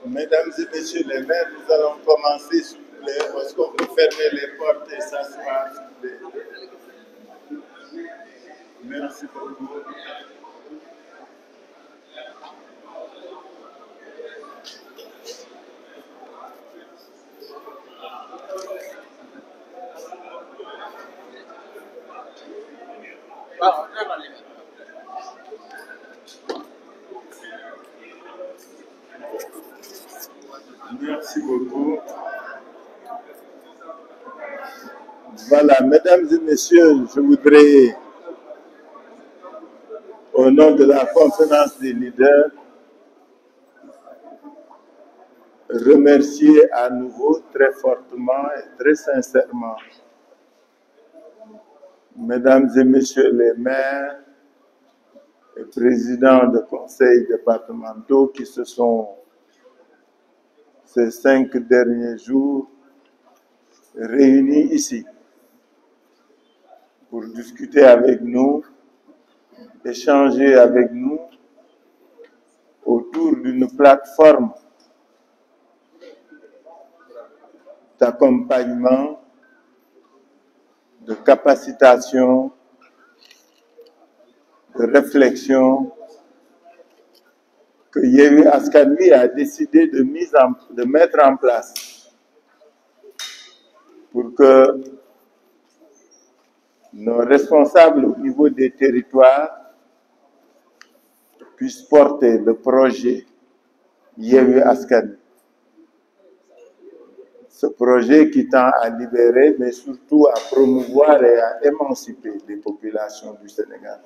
Mesdames et messieurs les maires, nous allons commencer, s'il vous plaît. Est-ce qu'on peut fermer les portes et s'asseoir, s'il vous plaît? Merci beaucoup. Merci beaucoup. Voilà, mesdames et messieurs, je voudrais, au nom de la conférence des leaders, remercier à nouveau très fortement et très sincèrement mesdames et messieurs les maires et présidents de conseils départementaux qui se sont, ces 5 derniers jours, réunis ici pour discuter avec nous, échanger avec nous autour d'une plateforme d'accompagnement, de capacitation, de réflexion que Yewwi Askan Wi a décidé de mettre en place pour que nos responsables au niveau des territoires puissent porter le projet Yewwi Askan Wi. Ce projet qui tend à libérer, mais surtout à promouvoir et à émanciper les populations du Sénégal.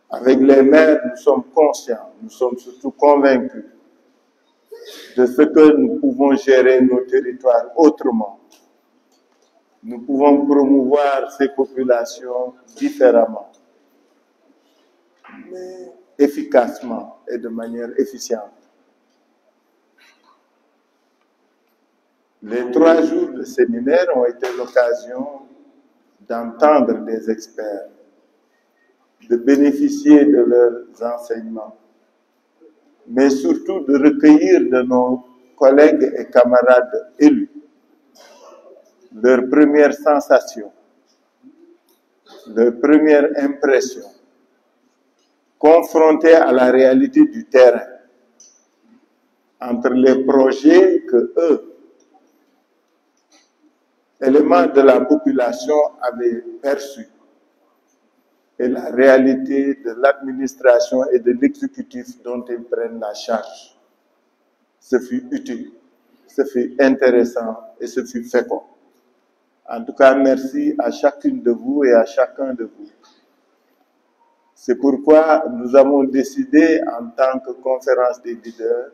Avec les maires, nous sommes conscients, nous sommes surtout convaincus de ce que nous pouvons gérer nos territoires autrement. Nous pouvons promouvoir ces populations différemment, mais efficacement et de manière efficiente. Les 3 jours de séminaire ont été l'occasion d'entendre des experts, de bénéficier de leurs enseignements, mais surtout de recueillir de nos collègues et camarades élus leurs premières sensations, leurs premières impressions, confrontées à la réalité du terrain, entre les projets que eux, éléments de la population, avaient perçus et la réalité de l'administration et de l'exécutif dont ils prennent la charge. Ce fut utile, ce fut intéressant et ce fut fécond. En tout cas, merci à chacune de vous et à chacun de vous. C'est pourquoi nous avons décidé, en tant que conférence des leaders,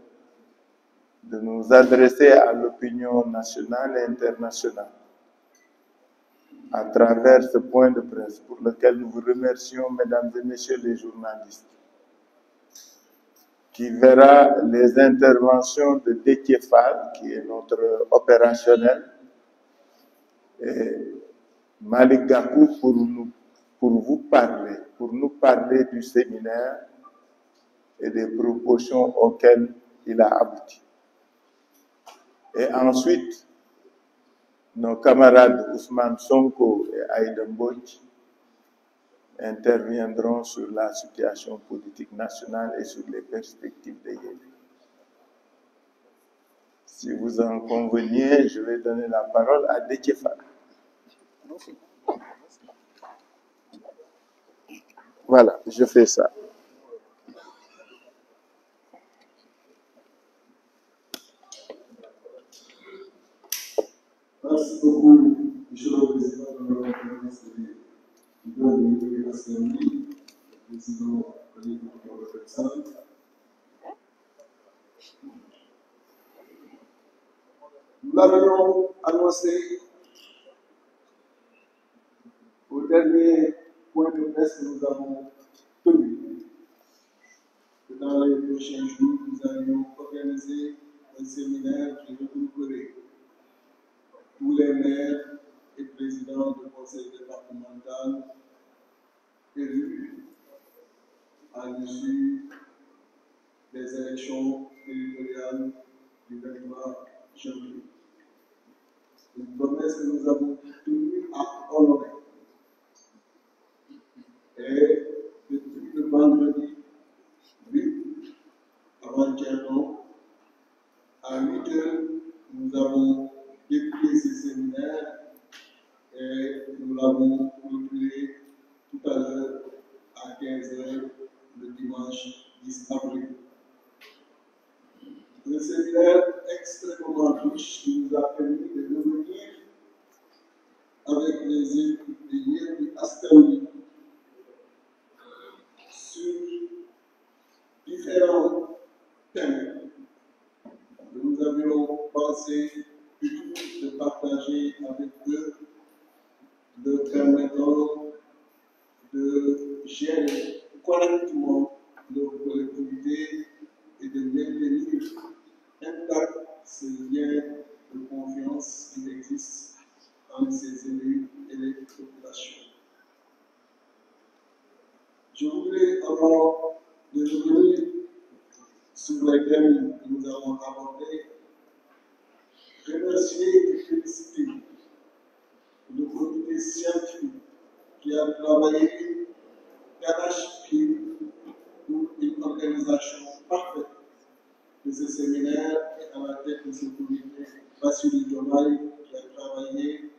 de nous adresser à l'opinion nationale et internationale à travers ce point de presse pour lequel nous vous remercions, mesdames et messieurs les journalistes, qui verra les interventions de Déthié Fall, qui est notre opérationnel, et Malick Gakou pour nous parler du séminaire et des propositions auxquelles il a abouti. Et ensuite, nos camarades Ousmane Sonko et Aïda Mbodj interviendront sur la situation politique nationale et sur les perspectives de Yewwi. Si vous en conveniez, je vais donner la parole à Déthié Fall. Voilà, je fais ça. Merci beaucoup, Monsieur le Président de la conférence des leaders de Yewwi Askan Wi, le Président Khalid Mohamed Sall. Nous l'avions annoncé au dernier point de presse que nous avons tenu, que dans les prochains jours, nous allions organiser un séminaire qui regrouperait tous les maires et présidents de conseils conseil départemental élu à l'issue des élections territoriales du 23 janvier. Une promesse que nous avons tenue à honorer. Et depuis le vendredi 8 avant-hier, à 8 heures, nous avons déplié ce séminaire et nous l'avons clôturé tout à l'heure à 15 heures le dimanche 10 avril. Un séminaire extrêmement riche qui nous a permis de revenir avec les équipes de Yewwi Askan Wi sur différents thèmes que nous avions pensé utile de partager avec eux, de permettant de gérer correctement leur collectivité et de maintenir intact ce lien de confiance qui existe entre ces élus et les populations. Je voudrais, avant de revenir sur les thèmes que nous avons abordés, remercier et féliciter le comité scientifique qui a travaillé d'arrache-pied pour une organisation parfaite de ce séminaire et à la tête de ce comité, Bassirou Diomaye qui a travaillé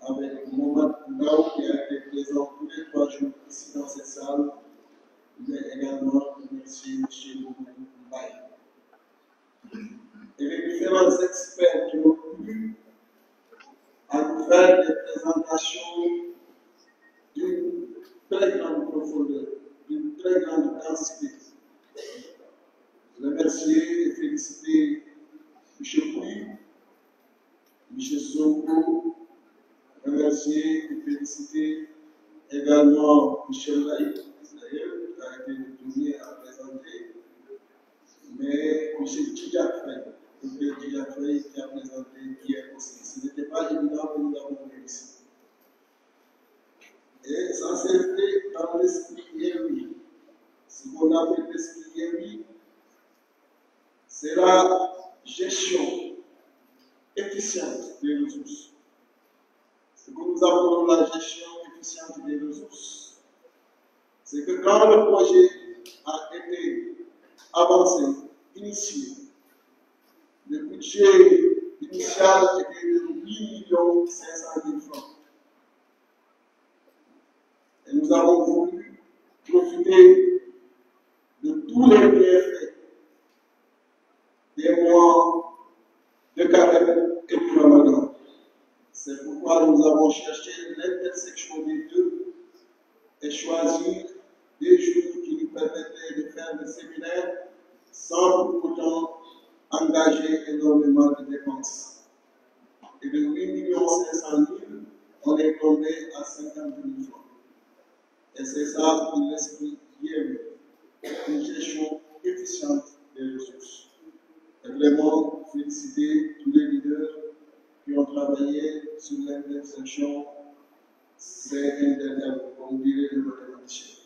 avec Mohamed Ndao qui a été présent tous les 3 jours ici dans cette salle, mais également remercier M. Mbaye. Et les différents experts qui ont pu à nous faire des présentations d'une très grande profondeur, d'une très grande densité. Remercier et féliciter M. Pouy, M. Sonko, remercier et féliciter également M. Laïc, d'ailleurs, qui a été le premier à présenter, mais M. Djidja Faye, qui a présenté hier aussi. Ce n'était pas évident que nous avons réussi. Et ça s'est fait dans l'esprit Yewwi. Ce qu'on appelle l'esprit Yewwi, c'est la gestion efficiente des ressources. Ce que nous appelons la gestion efficiente des ressources, c'est que quand le projet a été avancé, initié, le budget initial était de 8 500 000 francs. Et nous avons voulu profiter de tous les bienfaits des mois de carême et du Ramadan. C'est pourquoi nous avons cherché l'intersection des deux et choisi des jours qui nous permettaient de faire le séminaire sans pour autant engager énormément de dépenses. Et de 8 500 000, on est tombé à 50 000 francs. Et c'est ça l'esprit Yewwi, une gestion efficiente des ressources. Et vraiment féliciter tous les leaders qui ont travaillé sur l'intersection, c'est indéniable, comme dirait le mathématicien.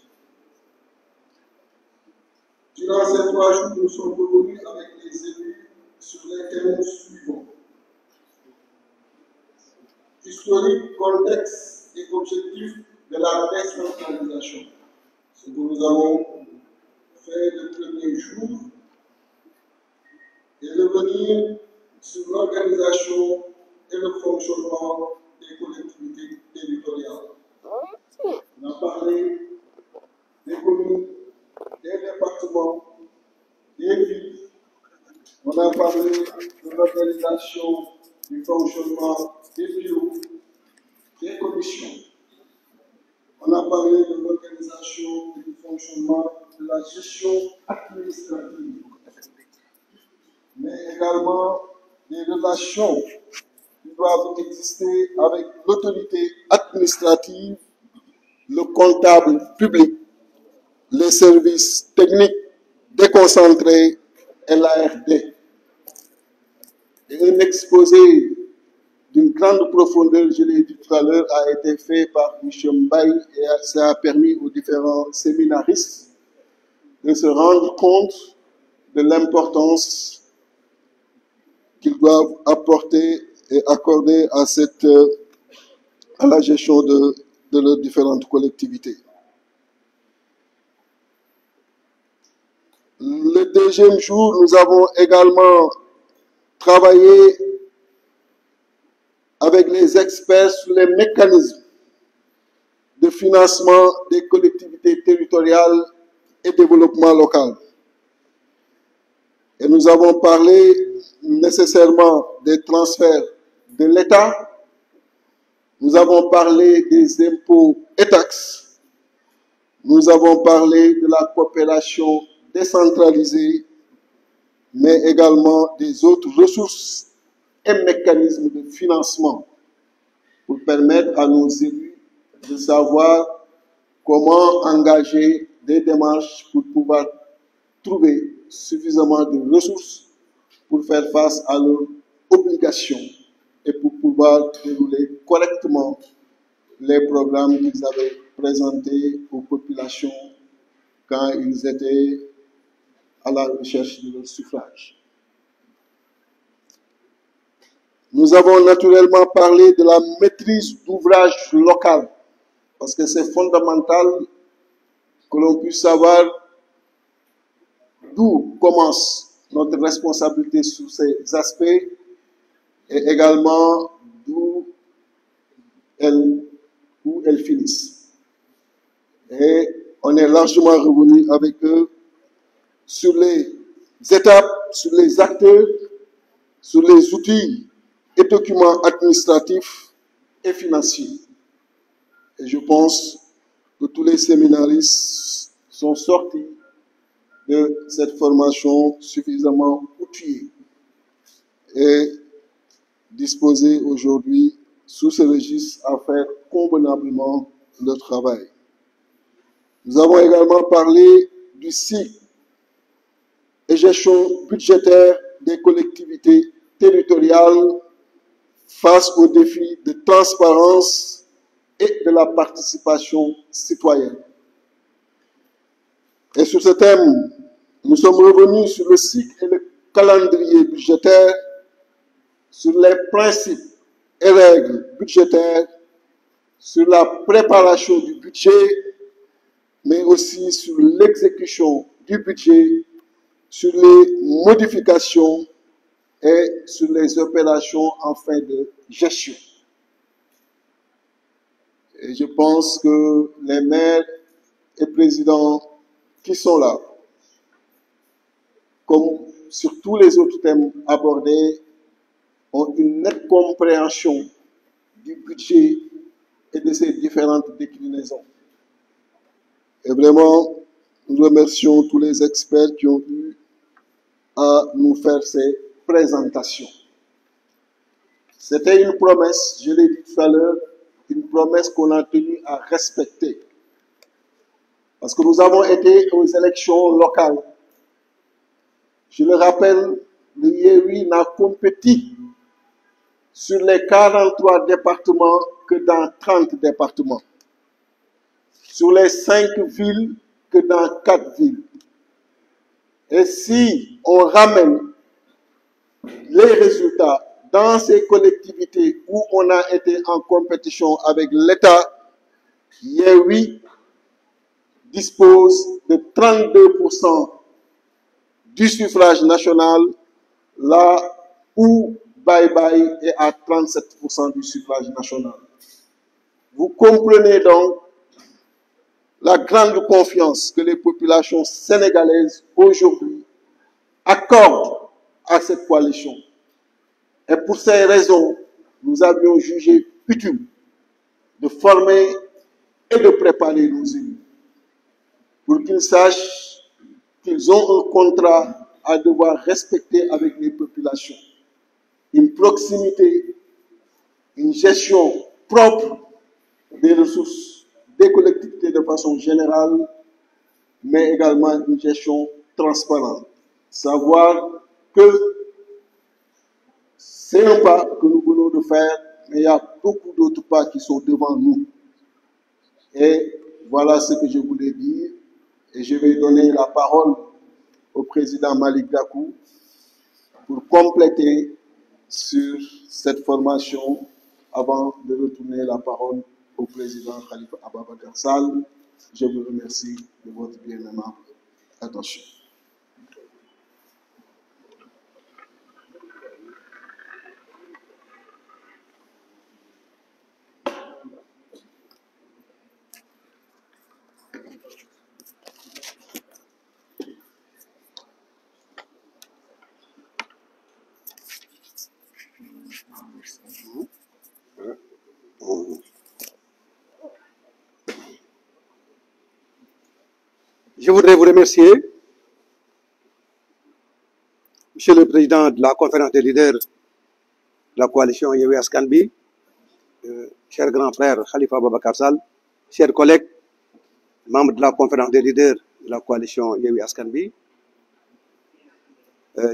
Durant ces 3 jours, nous sommes revenus avec les élus sur les thèmes suivants. Historique, contexte et objectif de la décentralisation. Ce que nous avons fait le premier jour et revenir sur l'organisation et le fonctionnement des collectivités territoriales. On a parlé des communes, des départements, des villes. On a parlé de l'organisation du fonctionnement des bureaux, des commissions. On a parlé de l'organisation et du fonctionnement de la gestion administrative, mais également des relations qui doivent exister avec l'autorité administrative, le comptable public, les services techniques déconcentrés et l'ARD. Et un exposé d'une grande grande profondeur, je l'ai dit tout à l'heure, a été fait par M. Mbaye et ça a permis aux différents séminaristes de se rendre compte de l'importance qu'ils doivent apporter et accorder à la gestion de leurs différentes collectivités. Le deuxième jour, nous avons également travaillé avec les experts sur les mécanismes de financement des collectivités territoriales et développement local. Et nous avons parlé nécessairement des transferts de l'État, nous avons parlé des impôts et taxes, nous avons parlé de la coopération décentralisée, mais également des autres ressources et mécanismes de financement pour permettre à nos élus de savoir comment engager des démarches pour pouvoir trouver suffisamment de ressources pour faire face à leurs obligations et pour pouvoir dérouler correctement les programmes qu'ils avaient présentés aux populations quand ils étaient à la recherche de leur suffrage. Nous avons naturellement parlé de la maîtrise d'ouvrage local, parce que c'est fondamental que l'on puisse savoir d'où commence notre responsabilité sur ces aspects et également d'où elles finissent. Et on est largement revenu avec eux sur les étapes, sur les acteurs, sur les outils et documents administratifs et financiers. Et je pense que tous les séminaristes sont sortis de cette formation suffisamment outillés et disposés aujourd'hui sous ce registre à faire convenablement leur travail. Nous avons également parlé du cycle et gestion budgétaire des collectivités territoriales face aux défis de transparence et de la participation citoyenne. Et sur ce thème, nous sommes revenus sur le cycle et le calendrier budgétaire, sur les principes et règles budgétaires, sur la préparation du budget, mais aussi sur l'exécution du budget, sur les modifications et sur les opérations en fin de gestion. Et je pense que les maires et présidents qui sont là, comme sur tous les autres thèmes abordés, ont une nette compréhension du budget et de ses différentes déclinaisons. Et vraiment, nous remercions tous les experts qui ont eu à nous faire ces présentations. C'était une promesse, je l'ai dit tout à l'heure, une promesse qu'on a tenu à respecter. Parce que nous avons été aux élections locales. Je le rappelle, le Yewwi n'a compétit sur les 43 départements que dans 30 départements. Sur les 5 villes que dans 4 villes. Et si on ramène les résultats dans ces collectivités où on a été en compétition avec l'État, Yewwi dispose de 32% du suffrage national, là où Bye Bye est à 37% du suffrage national. Vous comprenez donc la grande confiance que les populations sénégalaises aujourd'hui accordent à cette coalition. Et pour ces raisons, nous avions jugé utile de former et de préparer nos élus pour qu'ils sachent qu'ils ont un contrat à devoir respecter avec les populations. Une proximité, une gestion propre des ressources des collectivités de façon générale, mais également une gestion transparente. Savoir que c'est un pas que nous venons de faire, mais il y a beaucoup d'autres pas qui sont devant nous. Et voilà ce que je voulais dire. Et je vais donner la parole au président Malick Gakou pour compléter sur cette formation avant de retourner la parole au président Khalifa Ababacar Sall. Je vous remercie de votre bien-aimable attention. Je voudrais vous remercier, Monsieur le Président de la conférence des leaders de la coalition Yewwi Askan Wi, cher grand frère Khalifa Ababacar Sall, chers collègues, membres de la conférence des leaders de la coalition Yewwi Askan Wi,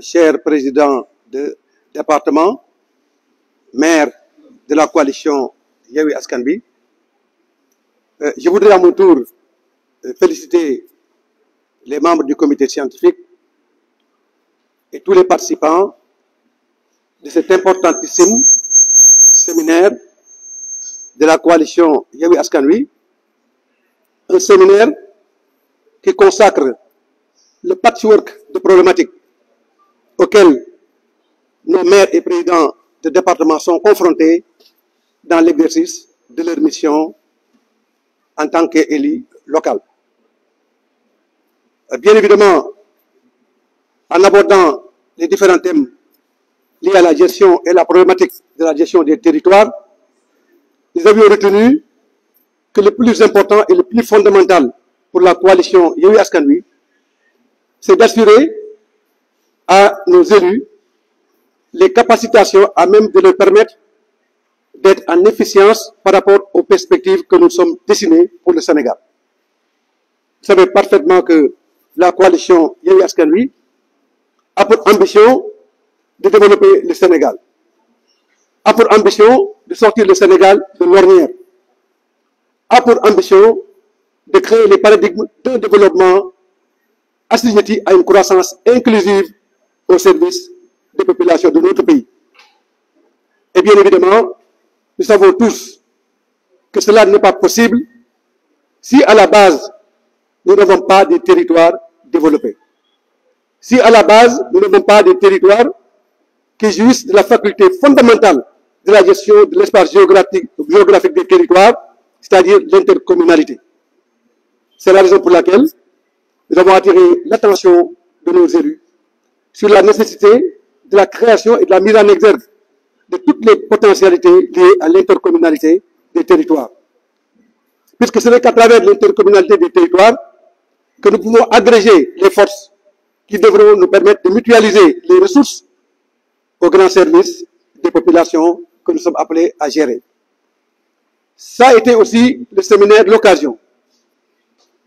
cher président de département, maire de la coalition Yewwi Askan Wi, je voudrais à mon tour féliciter les membres du comité scientifique et tous les participants de cet importantissime séminaire de la coalition Yewwi Askan Wi, un séminaire qui consacre le patchwork de problématiques auxquelles nos maires et présidents de département sont confrontés dans l'exercice de leur mission en tant qu'élus locaux. Bien évidemment, en abordant les différents thèmes liés à la gestion et la problématique de la gestion des territoires, nous avions retenu que le plus important et le plus fondamental pour la coalition Yewwi Askan Wi, c'est d'assurer à nos élus les capacitations à même de leur permettre d'être en efficience par rapport aux perspectives que nous sommes dessinés pour le Sénégal. Vous savez parfaitement que la coalition Yewwi Askan Wi a pour ambition de développer le Sénégal, a pour ambition de sortir le Sénégal de l'ornière, a pour ambition de créer les paradigmes d'un développement assujetti à une croissance inclusive au service des populations de notre pays. Et bien évidemment, nous savons tous que cela n'est pas possible si à la base nous n'avons pas de territoires développés. Si à la base nous n'avons pas de territoires qui jouissent de la faculté fondamentale de la gestion de l'espace géographique des territoires, c'est-à-dire l'intercommunalité. C'est la raison pour laquelle nous avons attiré l'attention de nos élus sur la nécessité de la création et de la mise en exergue de toutes les potentialités liées à l'intercommunalité des territoires. Puisque ce n'est qu'à travers l'intercommunalité des territoires que nous pouvons agréger les forces qui devront nous permettre de mutualiser les ressources au grand service des populations que nous sommes appelés à gérer. Ça a été aussi le séminaire de l'occasion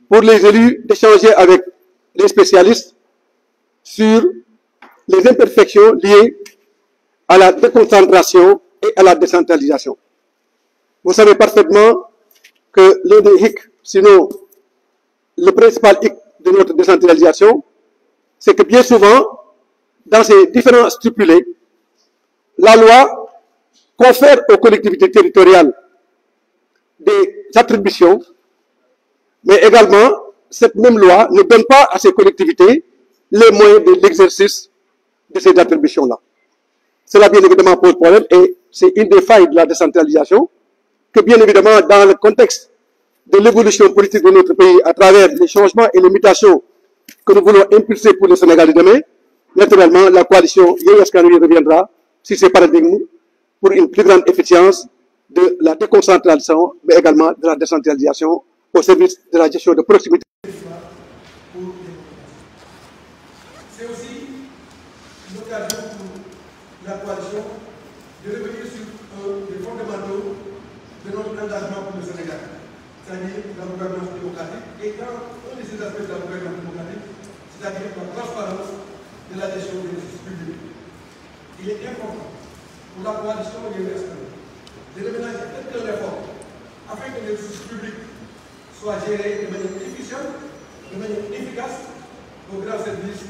pour les élus d'échanger avec les spécialistes sur les imperfections liées à la déconcentration et à la décentralisation. Vous savez parfaitement que l'un des hic, sinon le principal hic de notre décentralisation, c'est que bien souvent, dans ces différents stipulés, la loi confère aux collectivités territoriales des attributions, mais également, cette même loi ne donne pas à ces collectivités les moyens de l'exercice de ces attributions-là. Cela, bien évidemment, pose problème et c'est une des failles de la décentralisation que, bien évidemment, dans le contexte de l'évolution politique de notre pays à travers les changements et les mutations que nous voulons impulser pour le Sénégal de demain, naturellement, la coalition Yewwi Askan Wi reviendra sur ces paradigmes pour une plus grande efficience de la déconcentration, mais également de la décentralisation au service de la gestion de proximité. C'est aussi l'occasion pour la coalition de revenir sur les fondamentaux de notre engagement pour le Sénégal, c'est-à-dire la gouvernance démocratique, et dans un de ces aspects de la gouvernance démocratique, c'est-à-dire la transparence de la gestion des ressources publiques. Il est important pour la coalition Yewwi Askan Wi soit gérée de manière efficiente, de manière efficace au grand service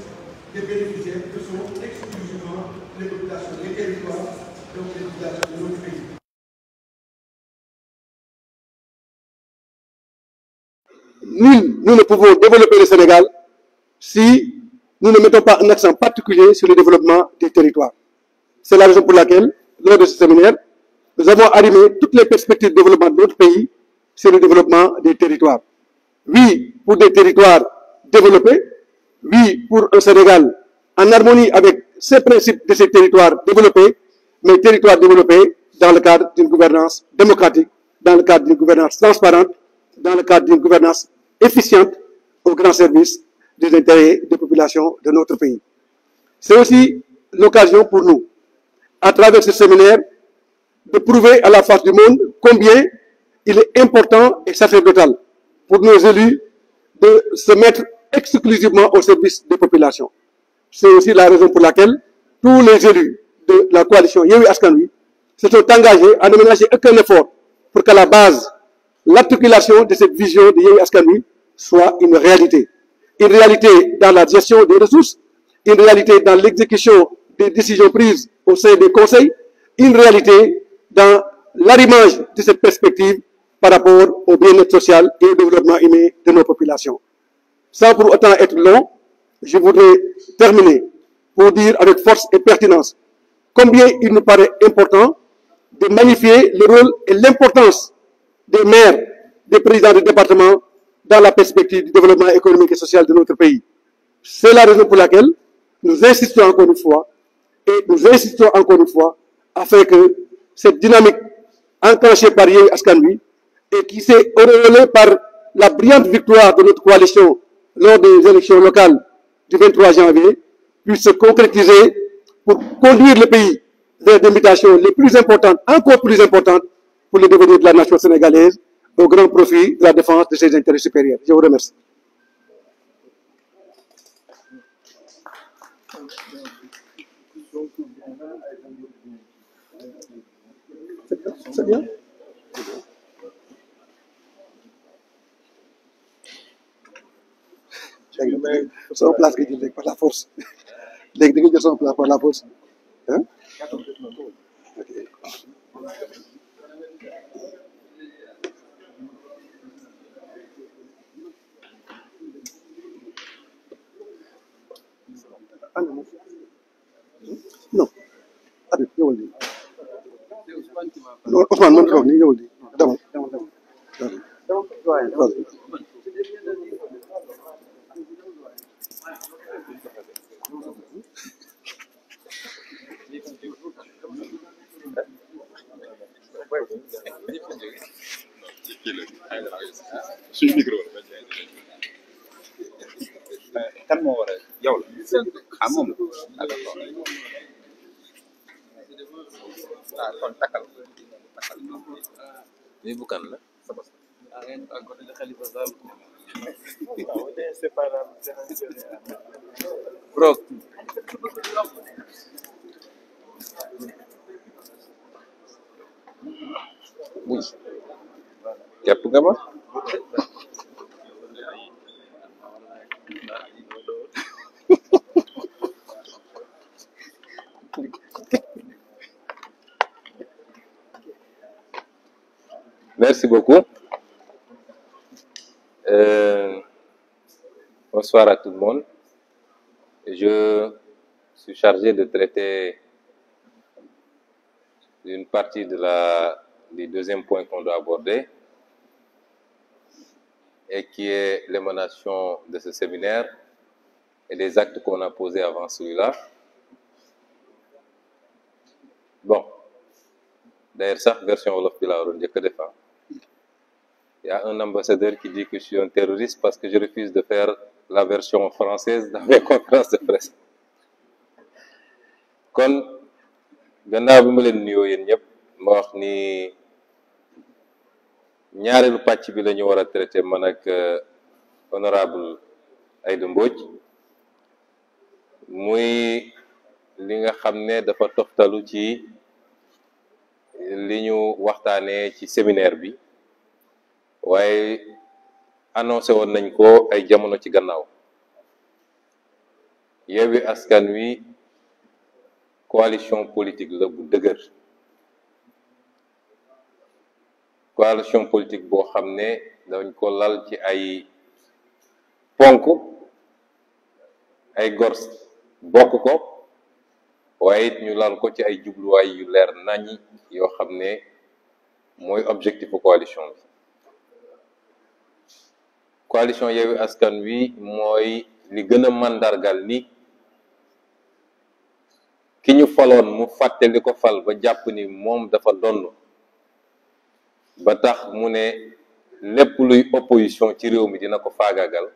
des bénéficiaires que sont exclusivement les populations des territoires, donc les populations de notre pays. Nous ne pouvons développer le Sénégal si nous ne mettons pas un accent particulier sur le développement des territoires. C'est la raison pour laquelle, lors de ce séminaire, nous avons arrimé toutes les perspectives de développement de notre pays sur le développement des territoires. Oui, pour des territoires développés, oui, pour un Sénégal en harmonie avec ces principes de ces territoires développés, mais territoires développés dans le cadre d'une gouvernance démocratique, dans le cadre d'une gouvernance transparente, dans le cadre d'une gouvernance efficiente au grand service des intérêts des populations de notre pays. C'est aussi l'occasion pour nous, à travers ce séminaire, de prouver à la face du monde combien il est important et sacerdotal pour nos élus de se mettre exclusivement au service des populations. C'est aussi la raison pour laquelle tous les élus de la coalition Yewwi Askan Wi se sont engagés à ne ménager aucun effort pour qu'à la base, l'articulation de cette vision de Yewwi Askan Wi soit une réalité. Une réalité dans la gestion des ressources, une réalité dans l'exécution des décisions prises au sein des conseils, une réalité dans l'arrimage de cette perspective par rapport au bien-être social et au développement humain de nos populations. Sans pour autant être long, je voudrais terminer pour dire avec force et pertinence combien il nous paraît important de magnifier le rôle et l'importance des maires, des présidents de département dans la perspective du développement économique et social de notre pays. C'est la raison pour laquelle nous insistons encore une fois afin que cette dynamique enclenchée par Yewwi Askan Wi et qui s'est auréolée par la brillante victoire de notre coalition lors des élections locales du 23 janvier puisse se concrétiser pour conduire le pays vers des mutations les plus importantes, encore plus importantes pour le devenir de la nation sénégalaise au grand profit de la défense de ses intérêts supérieurs. Je vous remercie. C'est bien. Son place que jël par la force. Léegi da nga jël son place par la force. Hein? Okay. Non. Habib ñëwal nii. Non Ousmane mën toog nii ñëwal nii. Demal. suñu micro kan moo war a yow la ah moom la ah d'accord ah kon takkal lii bu kan la bro buy jàpp nga ma merci beaucoup. Bonsoir à tout le monde. Je suis chargé de traiter une partie du deuxième point qu'on doit aborder et qui est l'émanation de ce séminaire et des actes qu'on a posés avant celui-là. Bon, d'ailleurs, ça, version Wolof bi laa waroon njëkk a def. Il y a un ambassadeur qui dit que je suis un terroriste parce que je refuse de faire la version française dans mes conférences de presse. Kon gannaaw bi ma leen nuyoo yéen ñëpp ma wax ni ñaareelu pàcc bi la ñu war a traité man ak honorable Aïda Mbodj muy li nga xam ne dafa toftalu ci li ñu waxtaanee ci séminaire bi waaye annoncé woon nañ ko ay jamono ci gannaaw. Yewwi Askan Wi coalition politique la bu dëgër, coalition politique boo xam ne dañ ko lal ci ay ponk, ay gor bokk ko, waaye it ñu lal ko ci ay jubluwaay yu leer naññi yoo xam ne mooy objectifu coalition bi. coalition Yewwi Askan Wi mooy li gën a màndargal ni ki ñu faloon mu fàtte li ko fal ba jàpp ni moom dafa donn ba tax mu ne lépp luy opposition ci réew mi dina ko faagaagal,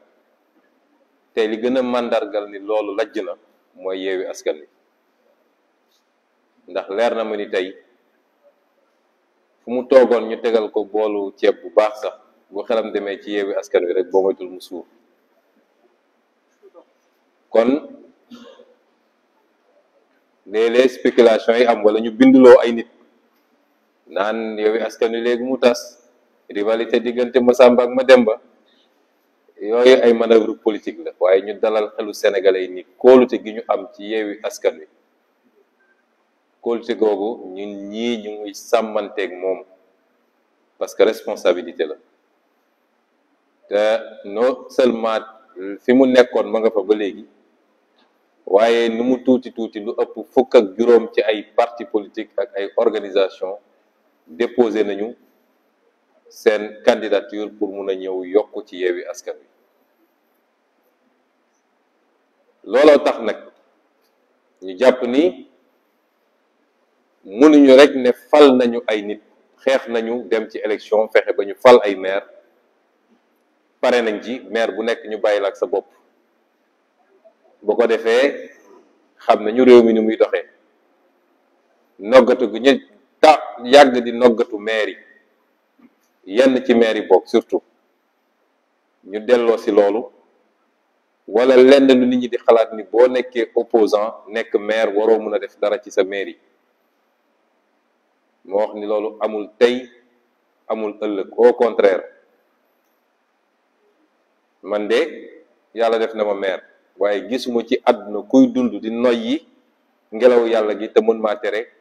te li gën a màndargal ni loolu lajj na mooy Yewwi Askan Wi. ndax leer na ma ni tey fu mu toogoon ñu tegal ko boolu ceeb bu baax sax bu xelam demee ci Yewwi Askan Wi rek boo moytul mu suur. kon léeg-léeg spéculation yi am wala ñu bindloo ay nit naan Yewwi Askan Wi léegi mu tas, rivalité diggante Masamba ak Mademba, yooyu ay manœuvre politique la, waaye ñu dalal xelu sénégalais yi ni kóolute gi ñu am ci Yewwi Askan Wi, kóolute googu ñun ñii ñu ngi sàmmanteeg moom parce que responsabilité la. te non seulement fi mu nekkoon ma nga fa ba léegi, waaye nu mu tuuti tuuti lu ëpp fukk ak juróom ci ay parti politique ak ay organisation déposé nañu seen candidature pour mun a ñëw yokk ci Yewwi Askan Wi. looloo tax nag ñu jàpp ni mënuñu rek ne fal nañu ay nit, xeex nañu dem ci élection fexe ba ñu fal ay maire, pare nañ ci maire bu nekk ñu bàyyi la ak sa bopp. bu ko defee xam nañu réew mi ni muy doxee, noggatu gu ñu yàgg di noggatu maire yi, yenn ci maire yi bokk surtout ñu delloo si loolu, wala lenn lu nit ñi di xalaat ni boo nekkee opposant nekk maire waroo mën a def dara ci sa maire yi. moo wax ni loolu amul tey amul ëllëg, au contraire man de yàlla def na ma maire, waaye gisuma ci àdduna kuy dund di noyyi ngelaw yàlla gi te mën maa tere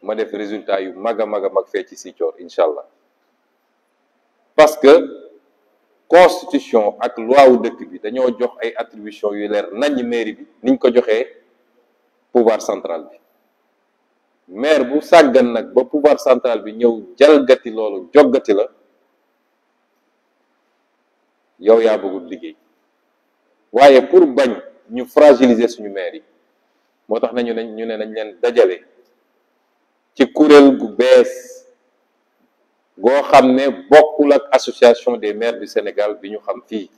ma def résultat yu mag a mag a mag fee ci Sicoor incha allah. parce que constitution ak loi wu dëkk bi dañoo jox ay attribution yu leer naññ mairie bi niñ ko joxee pouvoir central bi. maire bu sàggan nag ba pouvoir central bi ñëw jalgati loolu joggati la, yow yaa bëggul liggéey. waaye pour bañ ñu fragiliser suñu maire yi moo tax ñu ne nañ leen dajale ci kuréel gu bees goo xam ne bokkul ak association des maires du Sénégal bi ñu xam fii.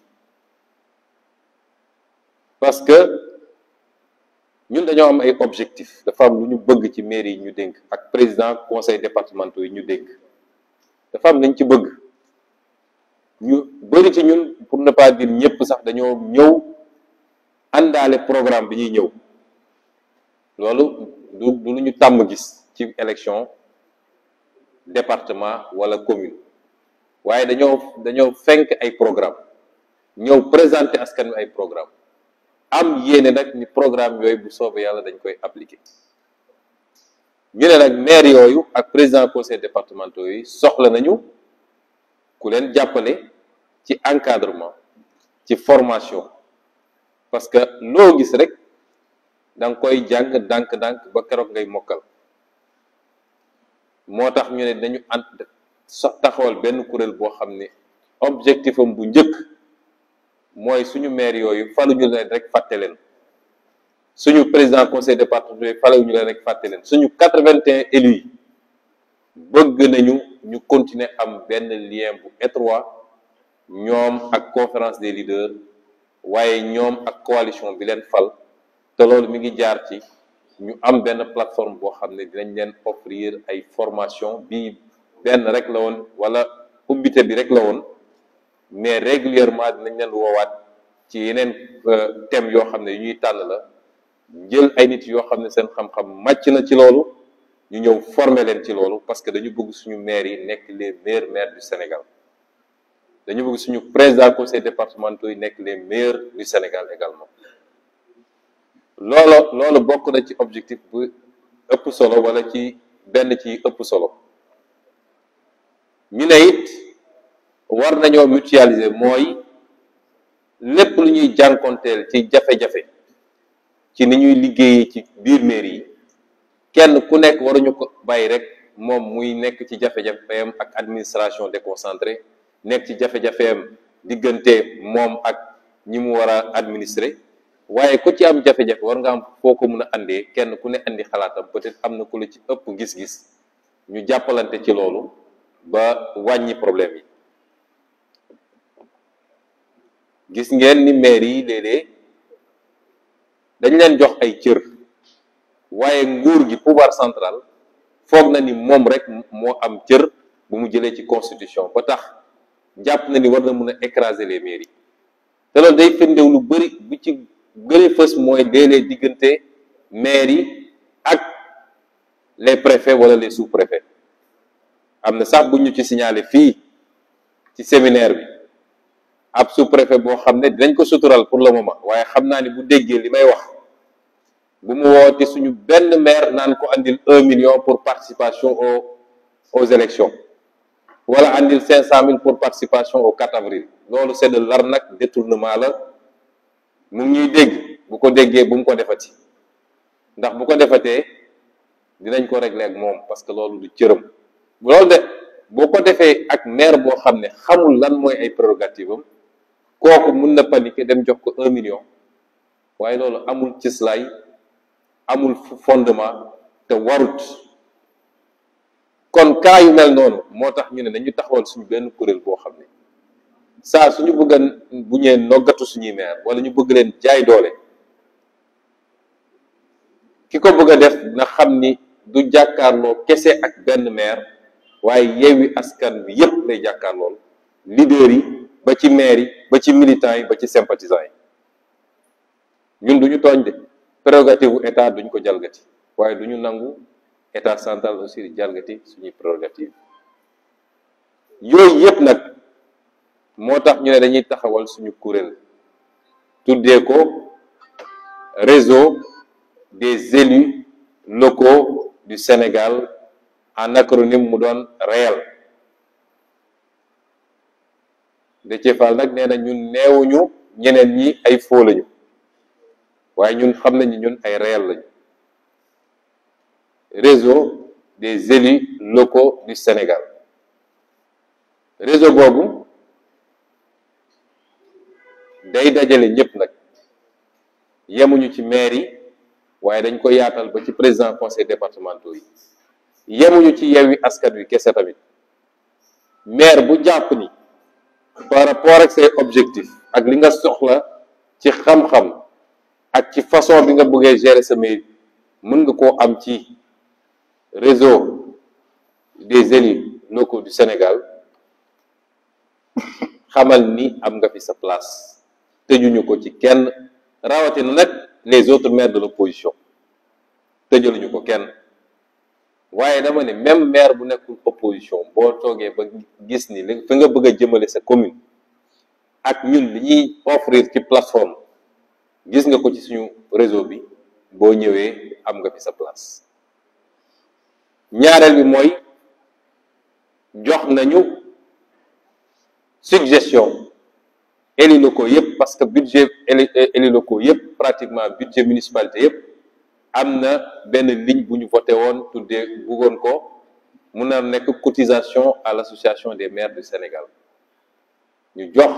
parce que ñun dañoo am ay objectifs, dafa am lu ñu bëgg ci maire yi ñu dénk ak président conseil départementaux yi ñu dénk, dafa am nañ ci bëgg. ñu bëri ci ñun pour ne pas dire ñëpp sax dañoo ñëw àndaale programme bi ñuy ñëw. loolu du lu ñu tàmm gis ci élection département wala commune, waaye dañoo fenk ay programme ñëw présenter askan wi ay programme am yéene nag ni programme yooyu bu soobee yàlla dañ koy appliquer. ñu ne nag maire yooyu ak président conseil départementaux yi soxla nañu ku leen jàppale ci encadrement, ci formation, parce que loo gis rek da nga koy jàng ndànk-ndànk ba keroog ngay mokkal. moo tax ñu ne dañu taxawal benn kuréel boo xam ne objectif am bu njëkk mooy suñu maire yooyu faluñu leen rek fàtte leen, suñu président conseil départemental yi faluñu leen rek fàtte leen, suñu 81 élus yi bëgg nañu ñu continuer am benn lien bu étroit ñoom ak conférence des leaders, waaye ñoom ak coalition bi leen fal. te loolu mi ngi jaar ci ñu am benn plateforme boo xam ne dinañ leen offrir ay formation bii benn rek la woon wala ubbite bi rek la woon, mais régulièrement dinañ leen woowaat ci yeneen thèmes yoo xam ne yu ñuy tànn la, jël ay nit yoo xam ne seen xam-xam màcc na ci loolu, ñu ñëw former leen ci loolu, parce que dañu bëgg suñu maires yi nekk les meilleurs maires du Sénégal. dañu bëgg suñu président conseil départementaux yi nekk les meilleurs du Sénégal également loolu bokk na ci objectif bu ëpp solo wala ci benn ci ëpp solo ñu ne it war nañoo mutualiser mooy lépp lu ñuy jànkonteel ci jafe-jafe ci ni ñuy liggéeyee ci biir mairie yi kenn ku nekk waruñu ko bàyyi rek moom muy nekk ci jafe-jafeem ak administration déconcentrée nekk ci jafe-jafeem diggante moom ak ñi mu war a administrer waaye ku ci am jafe-jafe war nga am foo ko mën a andee kenn ku ne andi xalaatam peut-être am na ku la ci ëpp gis-gis ñu jàppalante ci loolu ba wàññi problème yi gis ngeen ni maire yi léeg-léeg dañ leen jox ay cër waaye nguur gi pouvoir central foog na ni moom rek moo am cër bu mu jëlee ci constitution ba tax jàpp na ni war na mën a écraser les mairies te loolu day firndew lu bëri bu ci gën a fës mooy léeg-léeg diggante maires yi ak les préfets wala les sous-préfets am na sax bu ñu ci signalé fii ci séminaire bi ab sous-préfet boo xam ne dinañ ko sutural pour le moment waaye xam naa ni bu déggee li may wax bu mu woote suñu benn maire naan ko andil 1 million pour participation aux élections wala andil 500 000 pour participation au 4 avril loolu c'est de l'arnaque détournement la mu ngi ñuy dégg bu ko déggee bu mu ko defati ndax bu ko defatee dinañ ko régler ak moom parce que loolu du cëram loolu de boo ko defee ak maire boo xam ne xamul lan mooy ay prérogative am kooku mun na paniquer dem jox ko 1 million waaye loolu amul cëslaay amul fondement te warut kon cas yu mel noonu moo tax ñu ne dañu taxawal suñu benn kuréel boo xam ne saa suñu bëgg bu ñee noggatu suñuy maire wala ñu bëgg leen jaay doole ki ko bëgg a def na xam ni du jàkkaarloo kese ak benn maire waaye Yewwi Askan Wi yépp lay jàkkaarlool leader yi ba ci maire yi ba ci militants yi ba ci sympathisants yi ñun duñu tooñ de prérogative bu état duñ ko jalgati waaye duñu nangu état central aussi di jalgati suñuy prérogative yooyu yépp nag moo tax ñu ne dañuy taxawal suñu kuréel tuddee ko réseau des élus locaux du Sénégal en acronyme mu doon réel Déthié Fall nag nee na ñun neewuñu ñeneen ñi ay faux lañu waaye ñun xam nañu ñun ay réel lañu réseau des élus locaux du Sénégal réseau boobu day dajale ñëpp nag yemuñu ci maire yi waaye dañ ko yaatal ba ci président conseil départementaux yi yemuñu ci Yewwi Askan Wi kese tamit maire bu jàpp ni par rapport ak say objectif ak li nga soxla ci xam-xam ak ci façon bi nga bëggee gérer sa mairie mën nga koo am ci réseau des élus locaux du Sénégal xamal ni am nga fi sa place tëjuñu ko ci kenn rawatina nag les autres maires de l'opposition tëjaluñu ko kenn waaye dama ne même maire bu nekkul opposition boo toogee ba gis ni li fi nga bëgg a jëmale sa commune ak ñun li ñuy offrir ci plateforme gis nga ko ci suñu réseau bi boo ñëwee am nga fi sa place ñaareel bi mooy jox nañu suggestion élus locaux yëpp parce que budget élus locaux yëpp pratiquement budget municipalité yëpp am na benn ligne bu ñu voté woon tuddee bëggoon ko mun na nekk cotisation à l'association des maires du Sénégal ñu jox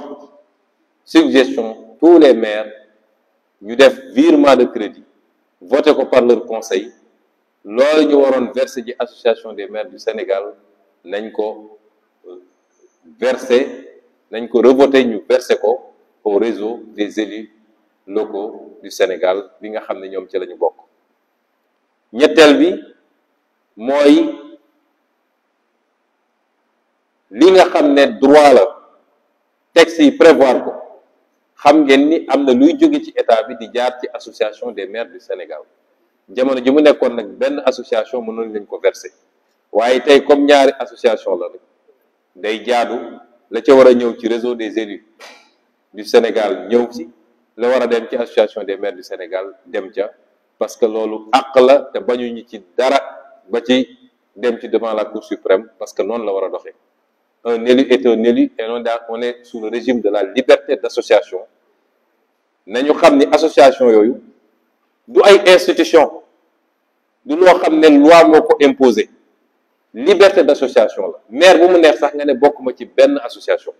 suggestion tous les maires ñu def virement de crédit voté ko par leur conseil loolu ñu waroon verser ci association des maires du Sénégal nañ ko verser nañ ko revoté ñu verser ko au réseau des élus locaux du Sénégal bi nga xam ne ñoom ci la ñu bokk ñetteel bi mooy li nga xam ne droit la texte yi prévoir ko xam ngeen ni am na luy jóge ci état bi di jaar ci association des maires du Sénégal jamono ji mu nekkoon nag benn association mënoon lañ ko verser waaye tey comme ñaari association la rek day jaadu la ca war a ñëw ci réseau des élus du Sénégal ñëw ci, la war a dem ci association des maires du Sénégal dem ca, parce que loolu àq la te bañuñu ci dara ba ci dem ci devant la Cour suprême, parce que noonu la war a doxee. Un élu est un élu et on est sous le régime de la liberté d'association. nañu xam ni association yooyu du ay institution, du loo xam ne loi moo ko imposé. Liberté d'association la. Maire bu mu neex sax nga ne bokkuma ci benn association.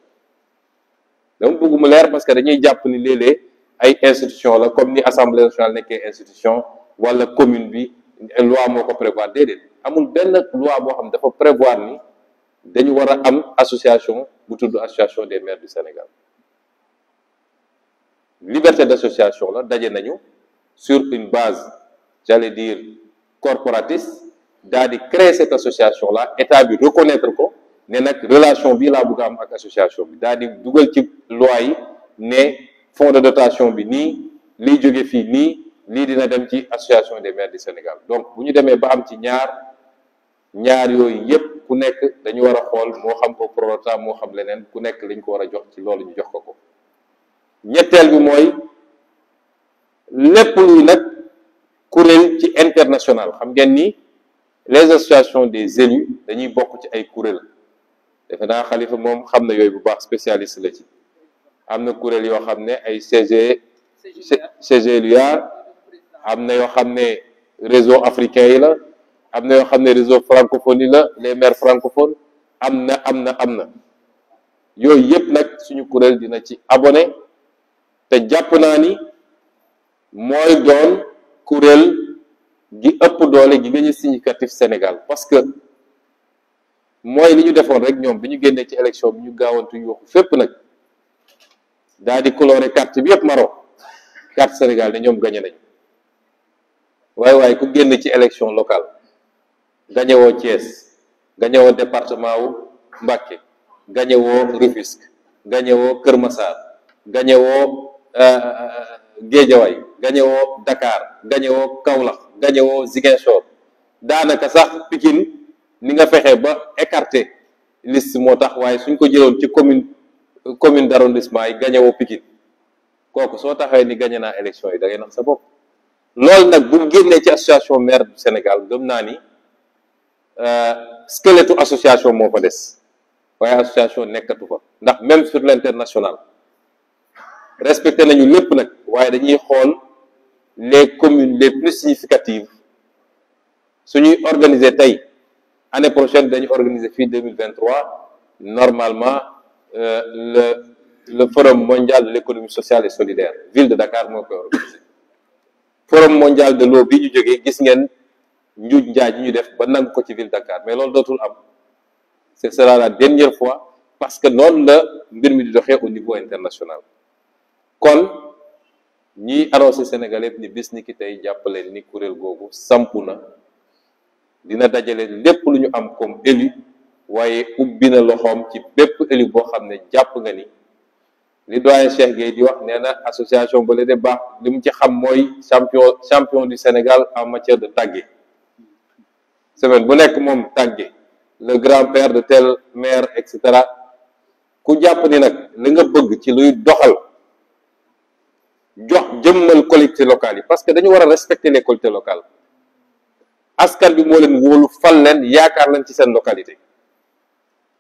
dama bëgg mu leer parce que dañuy jàpp ni léeg-léeg ay institution la, comme ni assemblée nationale nekkee institution wala commune bi loi moo ko prévoir. déedéet, amul benn loi boo xam dafa prévoir ni dañu war a am association bu tudd association des maires du Sénégal. Liberté d'association la, daje nañu sur une base, j'allais dire corporatiste, daal di créer cette association là, état bi reconnaître ko ne nag relation bi laa bëgg a am ak association bi, daal di dugal ci loi yi ne fonds de dotation bi nii, liy jóge fii nii, lii dina dem ci association des maires du Sénégal. Donc bu ñu demee ba am ci ñaar yooyu yépp, ku nekk dañu war a xool, moo xam au prorata moo xam leneen, ku nekk lañ ko war a jox ci loolu ñu jox ko. ñetteel bi mooy lépp luy nag kuréel ci international. xam ngeen ni les associations des élus dañuy bokk ci ay kuréel, defe naa Xalifa moom xam na yooyu bu baax, spécialiste la ci. am na kuréel yoo xam ne ay CGLUA, am na yoo xam ne réseau africain yi la, am na yoo xam ne réseau francophone yi la, les maires francophones, am na yooyu yëpp nag suñu kuréel dina ci abonné, te jàpp naa ni mooy doon kuréel gi ëpp doole gi gën a significatif Sénégal, parce que mooy li ñu defoon rek ñoom bi ñu génnee ci élection bi, ñu gaawantu yooxu fépp nag daal di coloré carte bi yëpp marron, carte Sénégal ne ñoom gañe nañ. waaye ku génn ci élection locale, gañewoo Thiès, gañewoo département wu Mbacké, gañewoo Rufisque, gañewoo Kër Massar, gañewoo Guédiawaye, gañewoo Dakar, gañewoo Kaolack, gañewoo Ziguinchor, daanaka sax Pikine ni nga fexe ba écarté liste moo tax, waaye suñ ko jëloon ci commune d'arrondissement yi gañewoo Pikine, kooku soo taxawee ni gañe naa élection yi da ngay nax sa bopp. loolu nag bu génnee ci association maire du Sénégal, gëm naa ni squelette association moo fa des, waaye association nekkatu fa. ndax même sur l'international respecté nañu lépp nag, waaye dañuy xool les communes les plus significatives. suñuy organiser tey, année prochaine dañu organiser fii 2023 normalement le forum mondial de l'économie sociale et solidaire. ville de Dakar moo koy organiser. forum mondial de l'eau bi ñu jógee, gis ngeen njuuj njaaj yi ñu def ba nangu ko ci ville de Dakar, mais loolu dootul am. ce sera la dernière fois, parce que noonu la mbir mi di doxee au niveau international. kon ñiy annoncé Sénégalais ni bis ni ki tey jàppaleen ni kuréel googu sampu na, dina dajale lépp lu ñu am comme élu, waaye ubbi na loxoom ci bépp élu boo xam ne jàpp nga ni li doyen Cheikh Gueye di wax, nee na association ba la de baax, li mu ci xam mooy champion du Sénégal en matière de tàgge. semaine bu nekk moom tàgge le grand-père de tel maire, et cetera. ku jàpp ni nag li nga bëgg ci luy doxal jox jëmmal collectivités locales yi, parce que dañu war a respecter les collectivités locales. askan bi moo leen wóolu, fal leen, yaakaar leen ci seen localité.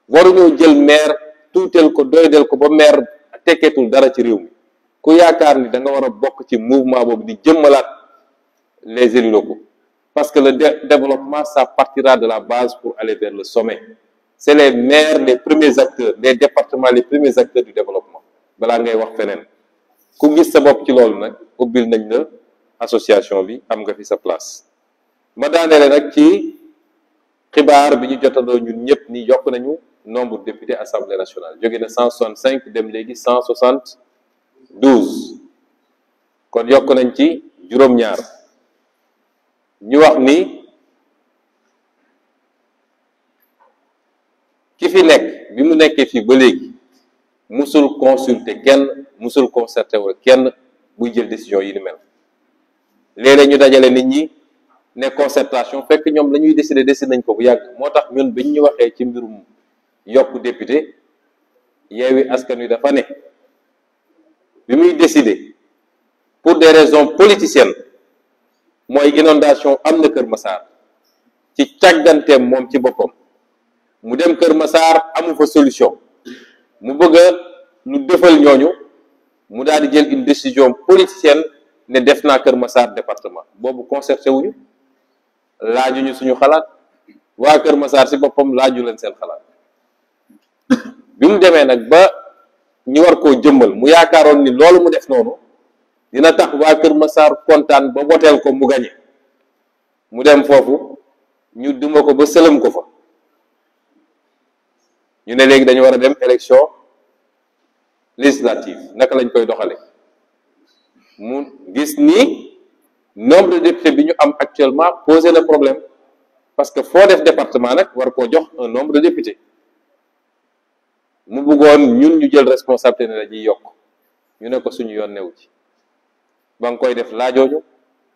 waruñoo jël maire tuuteel ko, doydel ko ba maire tekkeetul dara ci réew mi. ku yaakaar ni da nga war a bokk ci mouvement boobu di jëmmalaat les élus locaux, parce que le développement ça partira de la base pour aller vers le sommet. c'est les maires les premiers acteurs, les départements les premiers acteurs du développement, balaa ngay wax feneen. ku gis sa bopp ci loolu nag, ubbil nañ la association bi, am nga fi sa place. ma daaneele nag ci xibaar bi ñu jotandoo ñun ñëpp ni yokk nañu nombre de députés assemblée nationale, jóge na 165 dem léegi 172, kon yokk nañ ci juróom-ñaar. ñu wax ni ki fi nekk bi mu nekkee fii ba léegi musul consulter kenn, musul concerter wala kenn buy jël décision yi ni mel. léeg-léeg ñu dajale nit ñi ne concertation, fekk ñoom la ñuy décider nañ ko bu yàgg. moo tax ñun biñ ñu waxee ci mbirum yokk député, Yewwi Askan Wi dafa ne bi muy décider pour des raisons politiciennes mooy inondation am na Kër Massar ci càgganteem moom ci boppam mu dem Kër Massar amu fa solution mu bëgg a lu defal ñooñu mu daal di jël une décision politicienne ne def naa Kër Massar département boobu concerté wuñu laajuñu suñu xalaat waa Kër Massar si boppam laaju leen seen xalaat bi mu demee nag ba ñu war koo jëmmal mu yaakaaroon ni loolu mu def noonu dina tax waa Kër Massar kontaan ba woteel ko mu gañe mu dem foofu ñu duma ko ba sëlëm ko fa ñu ne léegi dañu war a dem élection législative naka lañ koy doxale mu gis ni nombre de députés bi ñu am actuellement posé le problème parce que foo def département nag war koo jox un nombre de députés mu bëggoon ñun ñu jël responsabilité ne dañuy yokk ñu ne ko suñu yoon newu ci ba nga koy def laajooñu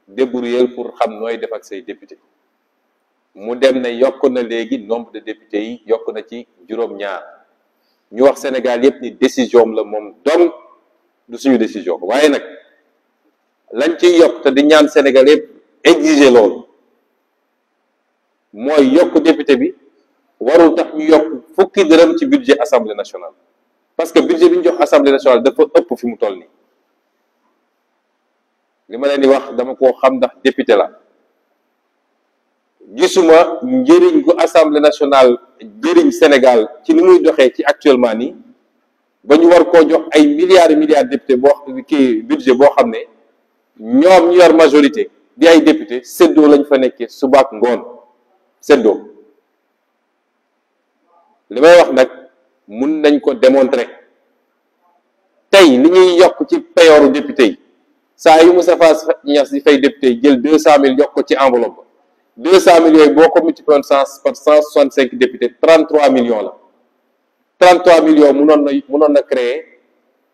débrouiller pour xam nooy def ak say député mu dem ne yokk na léegi nombre de députés yi yokk na ci juróom-ñaar ñu wax Sénégal yépp ni décision la moom donc du suñu décision waaye nag lañ ciy yokk te di ñaan Sénégal yépp exiger loolu mooy yokk député bi warul tax ñu yokk fukki dërëm ci budget assemblée nationale parce que budget bi ñu jox assemblée nationale dafa ëpp fi mu toll nii li ma leen di wax dama koo xam ndax député la gisuma njëriñ gu assemblée nationale njëriñ Sénégal ci ni muy doxee ci actuellement nii ba ñu war koo jox ay milliards et milliards député boo kii budget boo xam ne ñoom ñu yor majorité di ay député séddoo lañ fa nekkee suba ak ngoon séddoo li may wax nag mun nañ ko démontrer tey li ñuy yokk ci payooru député yi saa yu Moustapha Niasse di fay député yi jël 200 000 yokk ko ci enveloppe 200 000 yooyu boo ko multiplié par 165 députés 33 millions la 33 millions munoon na créer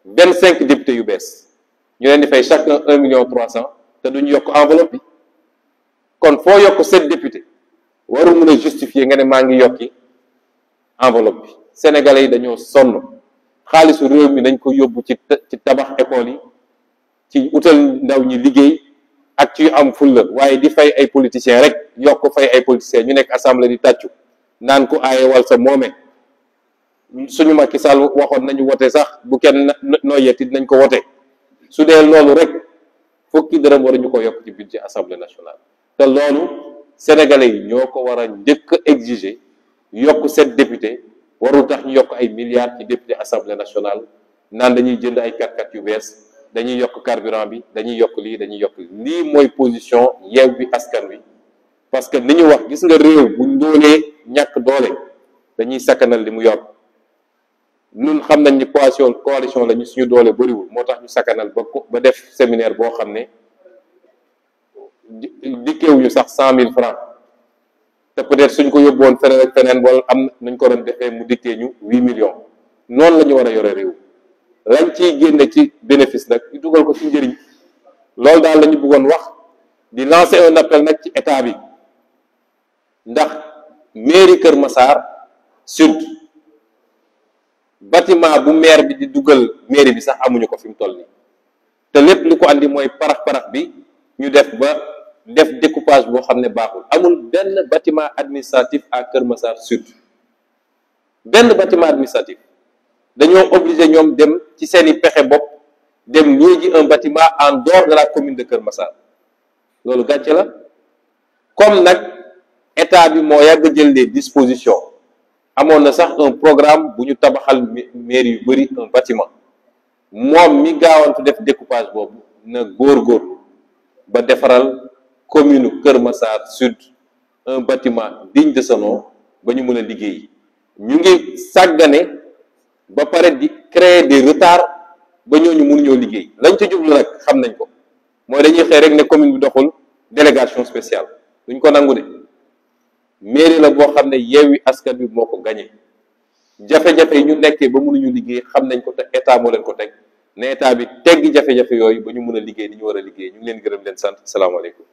25 députés yu bees ñu leen di fay chacun 1 million 300 te duñu yokk enveloppe bi kon foo yokk 7 députés waru mun a justifier nga ne maa ngi yokki enveloppe bi sénégalais yi dañoo sonn xaalisu réew mi dañ ko yóbbu ci tabax école yi ci utal ndaw ñi liggéey ak ci am fulla waaye di fay ay politiciens rek yokk fay ay politiciens ñu nekk assemblée di tàccu naan ko aaye wal sa moome suñu Macky Sall waxoon nañu wote sax bu kenn noyyeti nañ ko wote su dee loolu rek fukki dërëm waruñu ko yokk ci budget assemblée nationale te loolu sénégalais yi ñoo ko war a njëkk exiger yokk 7 députés warul tax ñu yokk ay milliards ci député assemblée nationale naan dañuy jënd ay 4x4 yu bees dañuy yokk carburant bi dañuy yokk lii dañuy yokk lii mooy position Yewwi Askan Wi parce que ni ñu wax gis nga réew bu ndóolee ñàkk doole dañuy sakkanal li mu yor ñun xam nañ ni coalition la ñu suñu doole bëriwul moo tax ñu sakkanal ba def séminaire boo xam ne dikkeewuñu sax 100 000 francs te peut-être suñ ko yóbbuwoon feneen ak feneen wala am nañ ko doon defee mu dikkee ñu 8 millions noonu la ñu war a yore réew lañ ciy génne ci bénéfice nag ñu dugal ko ci njëriñ loolu daal la ñu bëggoon wax di lancer un appel nag ci état bi ndax mairie Kër Massar Sud bâtiment bu maire bi di dugal mairie bi sax amuñu ko fi mu toll nii te lépp li ko andi mooy parax bi ñu def découpage boo xam ne baaxul amul benn bâtiment administratif à Kër Massar Sud benn bâtiment administratif dañoo obligé ñoom dem ci seeni pexe bopp dem louer ji un bâtiment en dehors de la commune de Kër Massar loolu gàcce la comme nag état bi moo yàgg jël des dispositions amoon na sax un programme bu ñu tabaxal mairie yu bëri un bâtiment moom mi gaawantu def découpage boobu na góor-góorlu ba defaral commune Kër Massar Sud un bâtiment digne de ce nom ba ñu mën a liggéey ñu ngi sàggane ba pare di créer des retards ba ñooñu mënuñoo liggéey lañ ca jublu nag xam nañ ko mooy dañuy xëy rek ne commune bi doxul délégation spéciale duñ ko nangu de mairie la boo xam ne Yewwi Askan Wi moo ko gagné jafe-jafe yi ñu nekkee ba mënuñu liggéey xam nañ ko te état moo leen ko teg ne état bi teggi jafe-jafe yooyu ba ñu mën a liggéey ni ñu war a liggéey ñu ngi leen gërëm leen sant salaamaaleykum.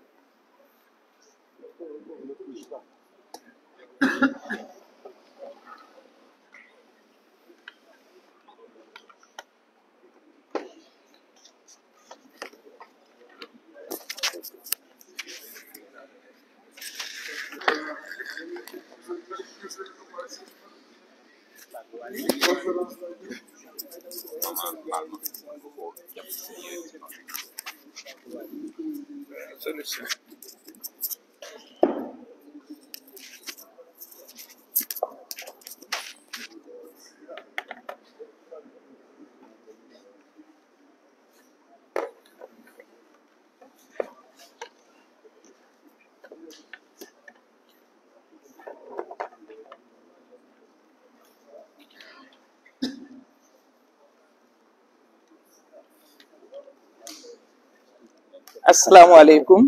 asalaamaaleykum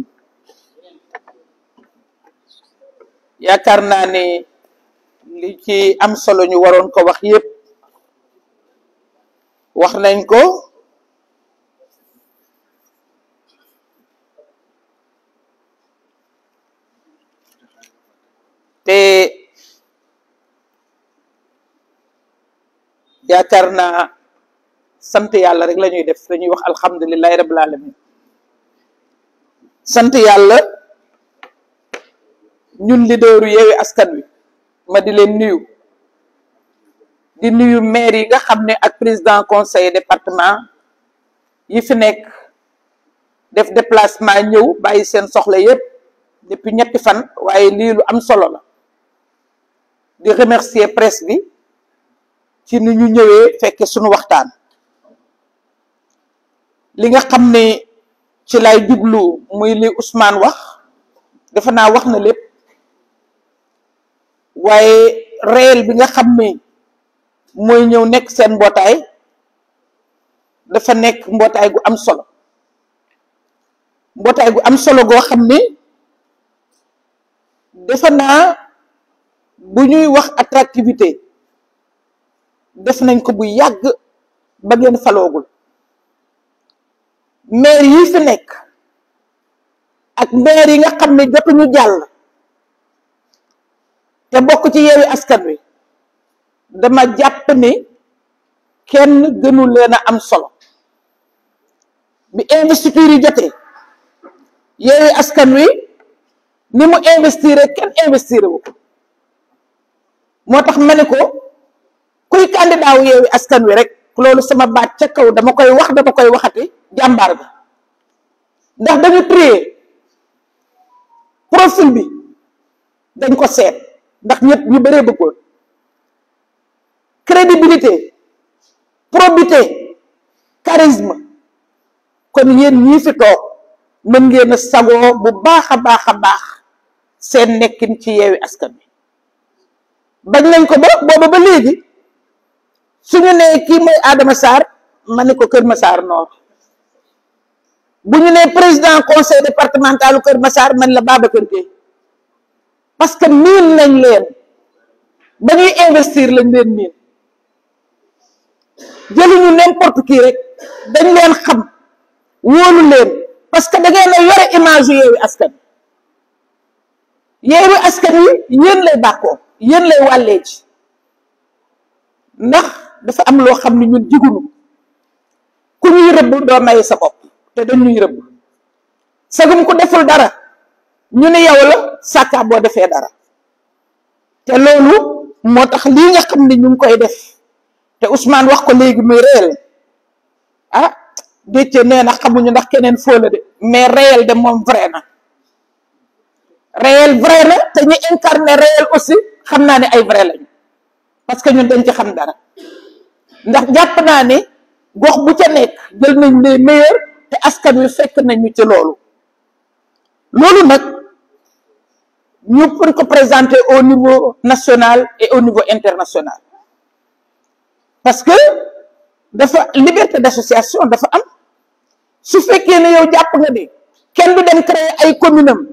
yaakaar naa ne li ci am solo ñu waroon ko wax yépp wax nañ ko te yaakaar naa sant yàlla rek la ñuy def dañuy wax alhamdulillahi rabbil alamin sant yàlla ñun leaderu Yewwi Askan Wi ma di leen nuyu di nuyu maire yi nga xam ne ak président conseil département yi fi nekk def déplacement ñëw bàyyi seen soxla yépp depuis ñetti fan waaye lii lu am solo la di remercier presse bi ci ni ñu ñëwee fekke suñu waxtaan li nga xam ne ci lay jublu muy li Ousmane wax defe naa wax na lépp waaye réel bi nga xam ne mooy ñëw nekk seen mbootaay dafa nekk mbootaay gu am solo mbootaay gu am solo goo xam ne defe naa bu ñuy wax attractivité def nañ ko bu yàgg ba ngeen faloogul maire yi fi nekk ak maire yi nga xam ne jotuñu jàll te bokk ci Yewwi Askan Wi dama jàpp ni kenn gënu leen a am solo bi investiture yi jotee Yewwi Askan Wi ni mu investir kenn investir wu ko moo tax ma ne ko kuy candidat wu Yewwi Askan Wi rek loolu sama baat ca kaw dama koy wax dama koy waxati jàmbaar ga ndax dañu trier profil bi dañ ko seet ndax ñëpp ñu bëree bëggoon crédibilité probité charisme kon yéen ñii fi toog mën ngeen a sagoo bu baax a baax a baax seen nekkin ci Yewwi Askan Wi bañ nañ ko ba booba ba léegi suñu nee kii mooy Adama Sarr ma ne ko Kër Massar Nord bu ñu nee président conseil départemental Kër Massar man la Babacar Gueye parce que miin nañ leen ba ñuy investir lañ leen miin jëluñu n'importe qui rek dañ leen xam wóolu leen parce que da ngeen a yore image Yewwi Askan Wi Yewwi Askan Wi yéen lay bàkkoo yéen lay wàllee ci ndax dafa am loo xam ne ñun jigunu ku ñuy rëbb doo may sa bopp te dañuy rëbb sagum ku deful dara ñu ne yow la sàkkaa boo defee dara te loolu moo tax lii nga xam ne ñu ngi koy def te Ousmane wax ko léegi muy réel ah décce nee na xamuñu ndax keneen foo la de mais réel de moom vrai na réel vrai na te ñu incarné réel aussi xam naa ne ay vrai lañu parce que ñun dañ ci xam dara ndax jàpp naa ne gox bu ca nekk jël nañ les meilleurs te askan wi fekk nañu ci loolu nag ñu pour ko présenter au niveau national et au niveau international parce que dafa liberté d'association dafa am su fekkee ne yow jàpp nga ne kenn du dem créer ay commune am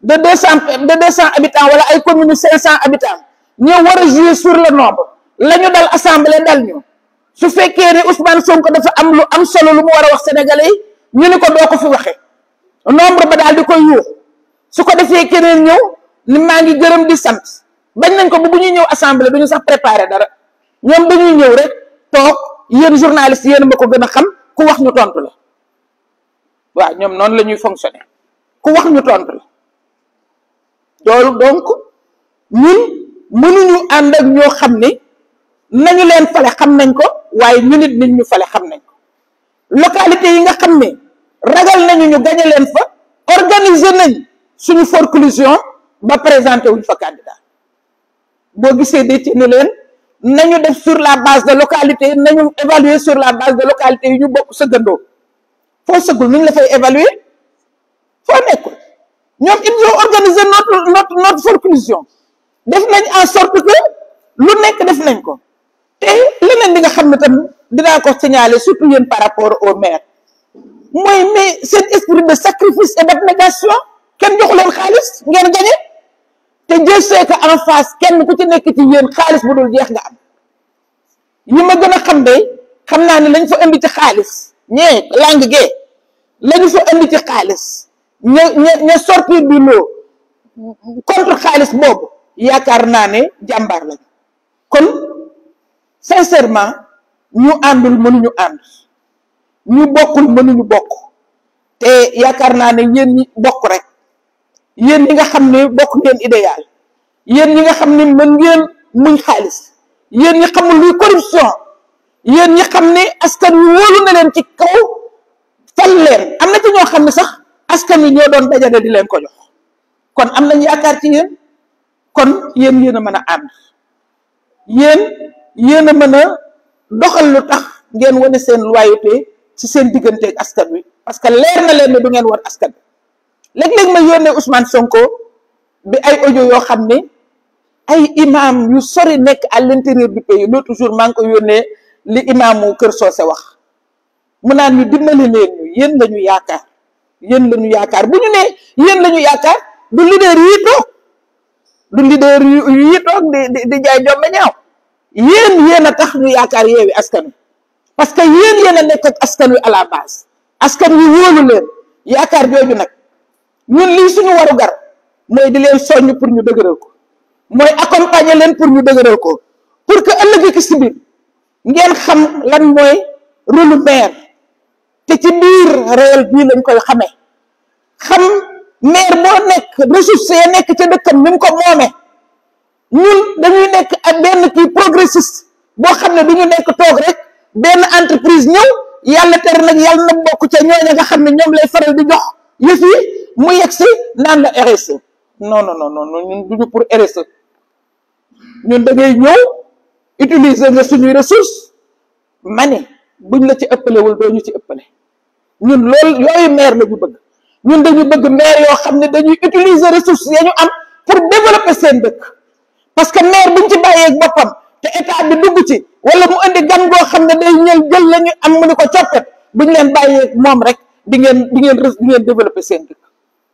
de 200 habitants wala ay commune 500 habitants ñoo war a jouer sur le nombre la ñu dal assemblée dal ñu su fekkee ne Ousmane Sonko dafa am lu am solo lu mu war a wax sénégalais yi ñu ni ko doo ko fi waxe nombre ba daal di koy yuux su ko defee keneen ñëw ni maa ngi gërëm di sant bañ nañ ko bu ñuy ñëw assemblée duñu sax préparer dara ñoom dañuy ñëw rek toog yéen journaliste yéen ma ko gën a xam ku wax ñu tontu la waaw ñoom noonu la ñuy fonctionner ku wax ñu tontu la loolu donc ñun mënuñu ànd ak ñoo xam ne nañu leen fale xam nañ ko waaye ñu nit ñu fale xam nañ ko localité yi nga xam ne ragal nañu ñu gañe leen fa organiser nañ suñu forclusion ba présenté wuñ fa candidat boo gisee décci ni leen nañu def sur la base de localité nañu évaluer sur la base de localité yi ñu bokk sëggandoo foo sëggul nuñ la fay évaluer foo nekkul ñoom ils ont organisé notre forclusion def nañ en sorte que lu nekk def nañ ko te leneen li nga xam ne tam dinaa ko signaler surtout yéen par rapport au maire mooy mais seen esprit de sacrifice et d'abnégation kenn joxu leen xaalis ngeen gañe te Dieu sait que en face kenn ku ci nekk ci yéen xaalis bu dul jeex nga am yi ma gën a xam de xam naa ne lañ fa indi ci xaalis ñee langue gee lañu fa indi ci xaalis ña sortir du lot contre xaalis boobu yaakaar naa ne jàmbaar lañu kon sincèrement ñu àndul mënuñu ànd ñu bokkul mënuñu bokk te yaakaar naa ne yéen ñi bokk rek yéen ñi nga xam ne bokk ngeen idéal yéen ñi nga xam ne mën ngeen muñ xaalis yéen ñi xamul luy corruption yéen ñi xam ne askan wi wóolu na leen ci kaw fal leen am na ci ñoo xam ne sax askan wi ñoo doon dajale di leen ko jox kon am nañ yaakaar ci yéen kon yéen a mën a ànd yéen a mën a doxal lu tax ngeen wane seen loyauté ci seen digganteeg askan wi parce que leer na leen ne du ngeen war askan wi léeg-léeg ma yónnee Ousmane Sonko bi ay audio yoo xam ne ay imam yu sori nekk à l'intérieur du pays l'autre jour maa ngi ko yónnee li imaamu Kër Socé wax mu naan ñu dimbali leen ñu yéen la ñu yaakaar yéen la ñu yaakaar bu ñu nee yéen la ñu yaakaar du leader yi toog du leader yi toog di jaay jombe ñaaw yéen a tax ñu yaakaar Yewwi Askan Wi parce que yéen a nekk ak askan wi à la base askan wi wóolu leen yaakaar jooju nag ñun lii suñu waru gar mooy di leen soññ pour ñu dëgëral ko mooy accompagner leen pour ñu dëgëral ko pour que ëllëg ki si biir ngeen xam lan mooy rôle maire te ci biir réel bii lañ koy xamee xam maire boo nekk ressources ya nekk ca dëkkam ni mu ko moomee ñun dañuy nekk ak benn kii progressiste boo xam ne du ñu nekk toog rek benn entreprise ñëw yàlla tere nag yàlla na bokk ca ñooña nga xam ne ñoom lay faral di jox yëf yi mu yegg si naan la RSE non ñun duñu pour RSE ñun da ngay ñëw utiliser nga suñuy ressource ma ne buñ la ci ëppalewul doo ñu ci ëppale ñun loolu yooyu maire la ñu bëgg ñun dañu bëgg maire yoo xam ne dañuy utiliser ressources ya ñu am pour développer seen dëkk parce que maire buñ ci bàyyeeg boppam te état bi dugg ci wala mu indi gan goo xam ne day ñëw jël la ñu am mu ni ko coppet buñ leen bàyyeeg moom rek di ngeen développer seen dëkk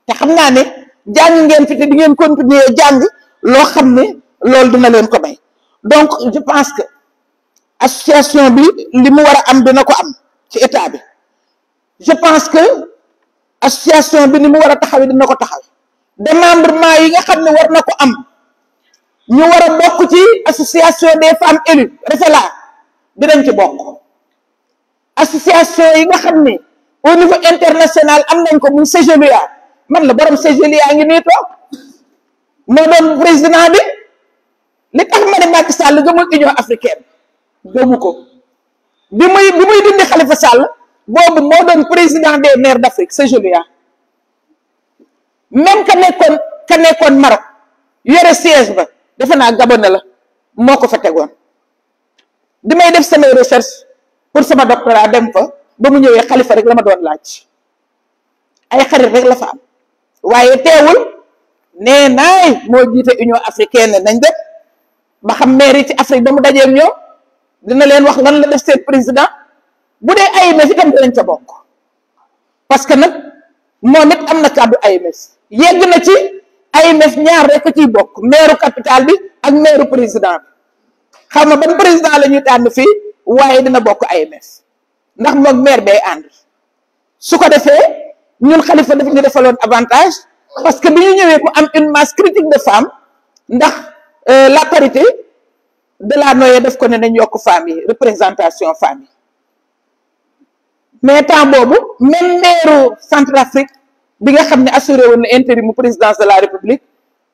te xam naa ne jàng ngeen fi te di ngeen continuer jàng loo xam ne loolu dina leen ko may donc je pense que association bi li mu war a am dina ko am ci état bi je pense que association bi ni mu war a taxaw dina ko taxaw démembrement yi nga xam ne war na ko am ñu war a bokk ci association des femmes élues REFELA dinañ ci bokk association yi nga xam ne au niveau international am nañ ko muy CGLUA man la borom CGLUA ngi nii toog moo doon président bi li tax ma ne Macky Sall gëmul Union africaine gëmu ko bi muy dindi Khalifa Sall boobu moo doon président des maires d'Afrique CGLUA même ka nekkoon Maroc yore siège ba defe naa Gabon la moo ko fa tegoon bi may def samay recherche pour sama doctorat dem fa ba mu ñëwee Khalifa rek la ma doon laaj ay xarit rek la fa am waaye teewul nee naay moo jiite Union africaine nañ def ba xam maire yi ci Afrique ba mu dajeeg ñoom dina leen wax lan la def seen président bu dee AMF itam dinañ ca bokk parce que nag moom it am na kàddu AMF yegg na ci AMF ñaar rek ciy bokk maire capital bi ak maire président bi xam nga ban président la ñuy tànn fii waaye dina bokk AMF ndax moom maire bay ànd su ko defee ñun Khalifa daf ñu defaloon avantage parce que bi ñu ñëwee mu am une masse critique de femmes ndax la parité de la noyée daf ko ne nañ yokk femmes yi représentation femmes yi mais temps boobu même maire Centrafrique bi nga xam ne assuré woon na intérim mu présidence de la République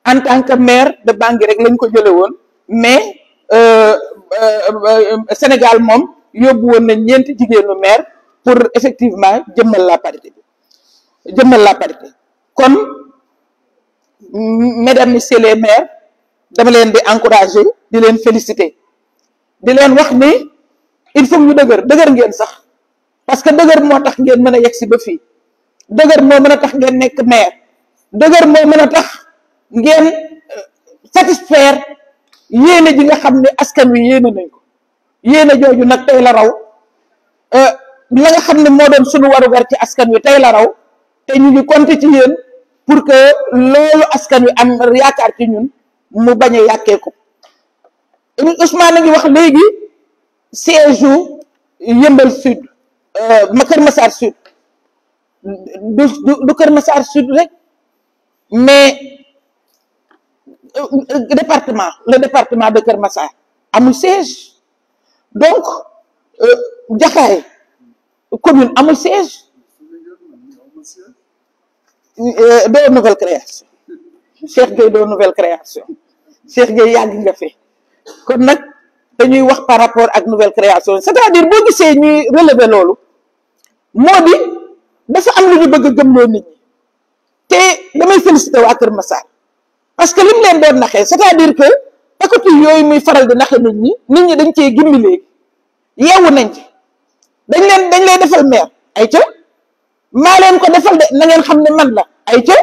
en tant que maire de Bangui rek lañ ko jële woon mais Sénégal moom yóbbu woon nañ ñeenti jigéenu maire pour effectivement jëmmal la parité kon mesdames messieurs les maires dama leen di encourager di leen féliciter di leen wax ni il faut ñu dëgër ngeen sax parce que dëgër moo tax ngeen mën a yegg si ba fii dëgër moo mën a tax ngeen nekk maire dëgër moo mën a tax ngeen satisfaire yéene ji nga xam ne askan wi yéene nañ ko yéene jooju nag tey la raw la nga xam ne moo doon suñu warugar ci askan wi tey la raw te ñu ngi compter ci yéen pour que loolu askan wi am yaakaar ci ñun mu bañ a yàkkeeku Ousmane a ngi wax léegi siège u Yeumbeul Sud ma Kër Massar Sud du Kër Massar Sud rek mais le département de Kër Massar amul siège donc Jaxaay commune amul siège doo nouvelle création Cheikh Gueye doo nouvelle création Cheikh Gueye yàgg nga fi kon nag dañuy wax par rapport ak nouvelle création c'est-à-dire boo gisee ñuy relever loolu moo di dafa am lu ñu bëgg a gëmloo nit ñi te damay féliciter waa Kër Massar parce que lim leen doon naxee c'est-à-dire que écoute yooyu muy faral di naxe nit ñi dañ cee gimmi léegi yeewu nañ ci dañ lay defal maire ay ca maa leen ko defal de na ngeen xam ne man la ay ca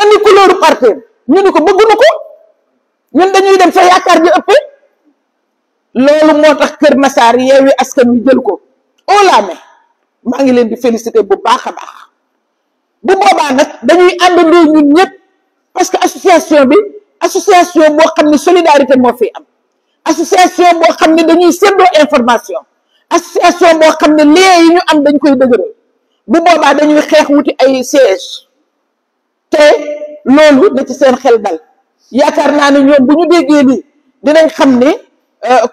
andi couleur parti ñu ni ko bëgguñu ko ñun dañuy dem fa yaakaar ji ëpp loolu moo tax Kër Massar Yewwi Askan Wi jël ko au la main maa ngi leen di féliciter bu baax a baax bu boobaa nag dañuy àndandoo ñun ñëpp parce que association bi association boo xam ne solidarité moo fi am association boo xam ne dañuy séddoo information association boo xam ne lien yi ñu am dañ koy dëgëral bu boobaa dañuy xeex wuti ay siège te loolu na ci seen xel dal yaakaar naa ne ñoom bu ñu déggee lii dinañ xam ne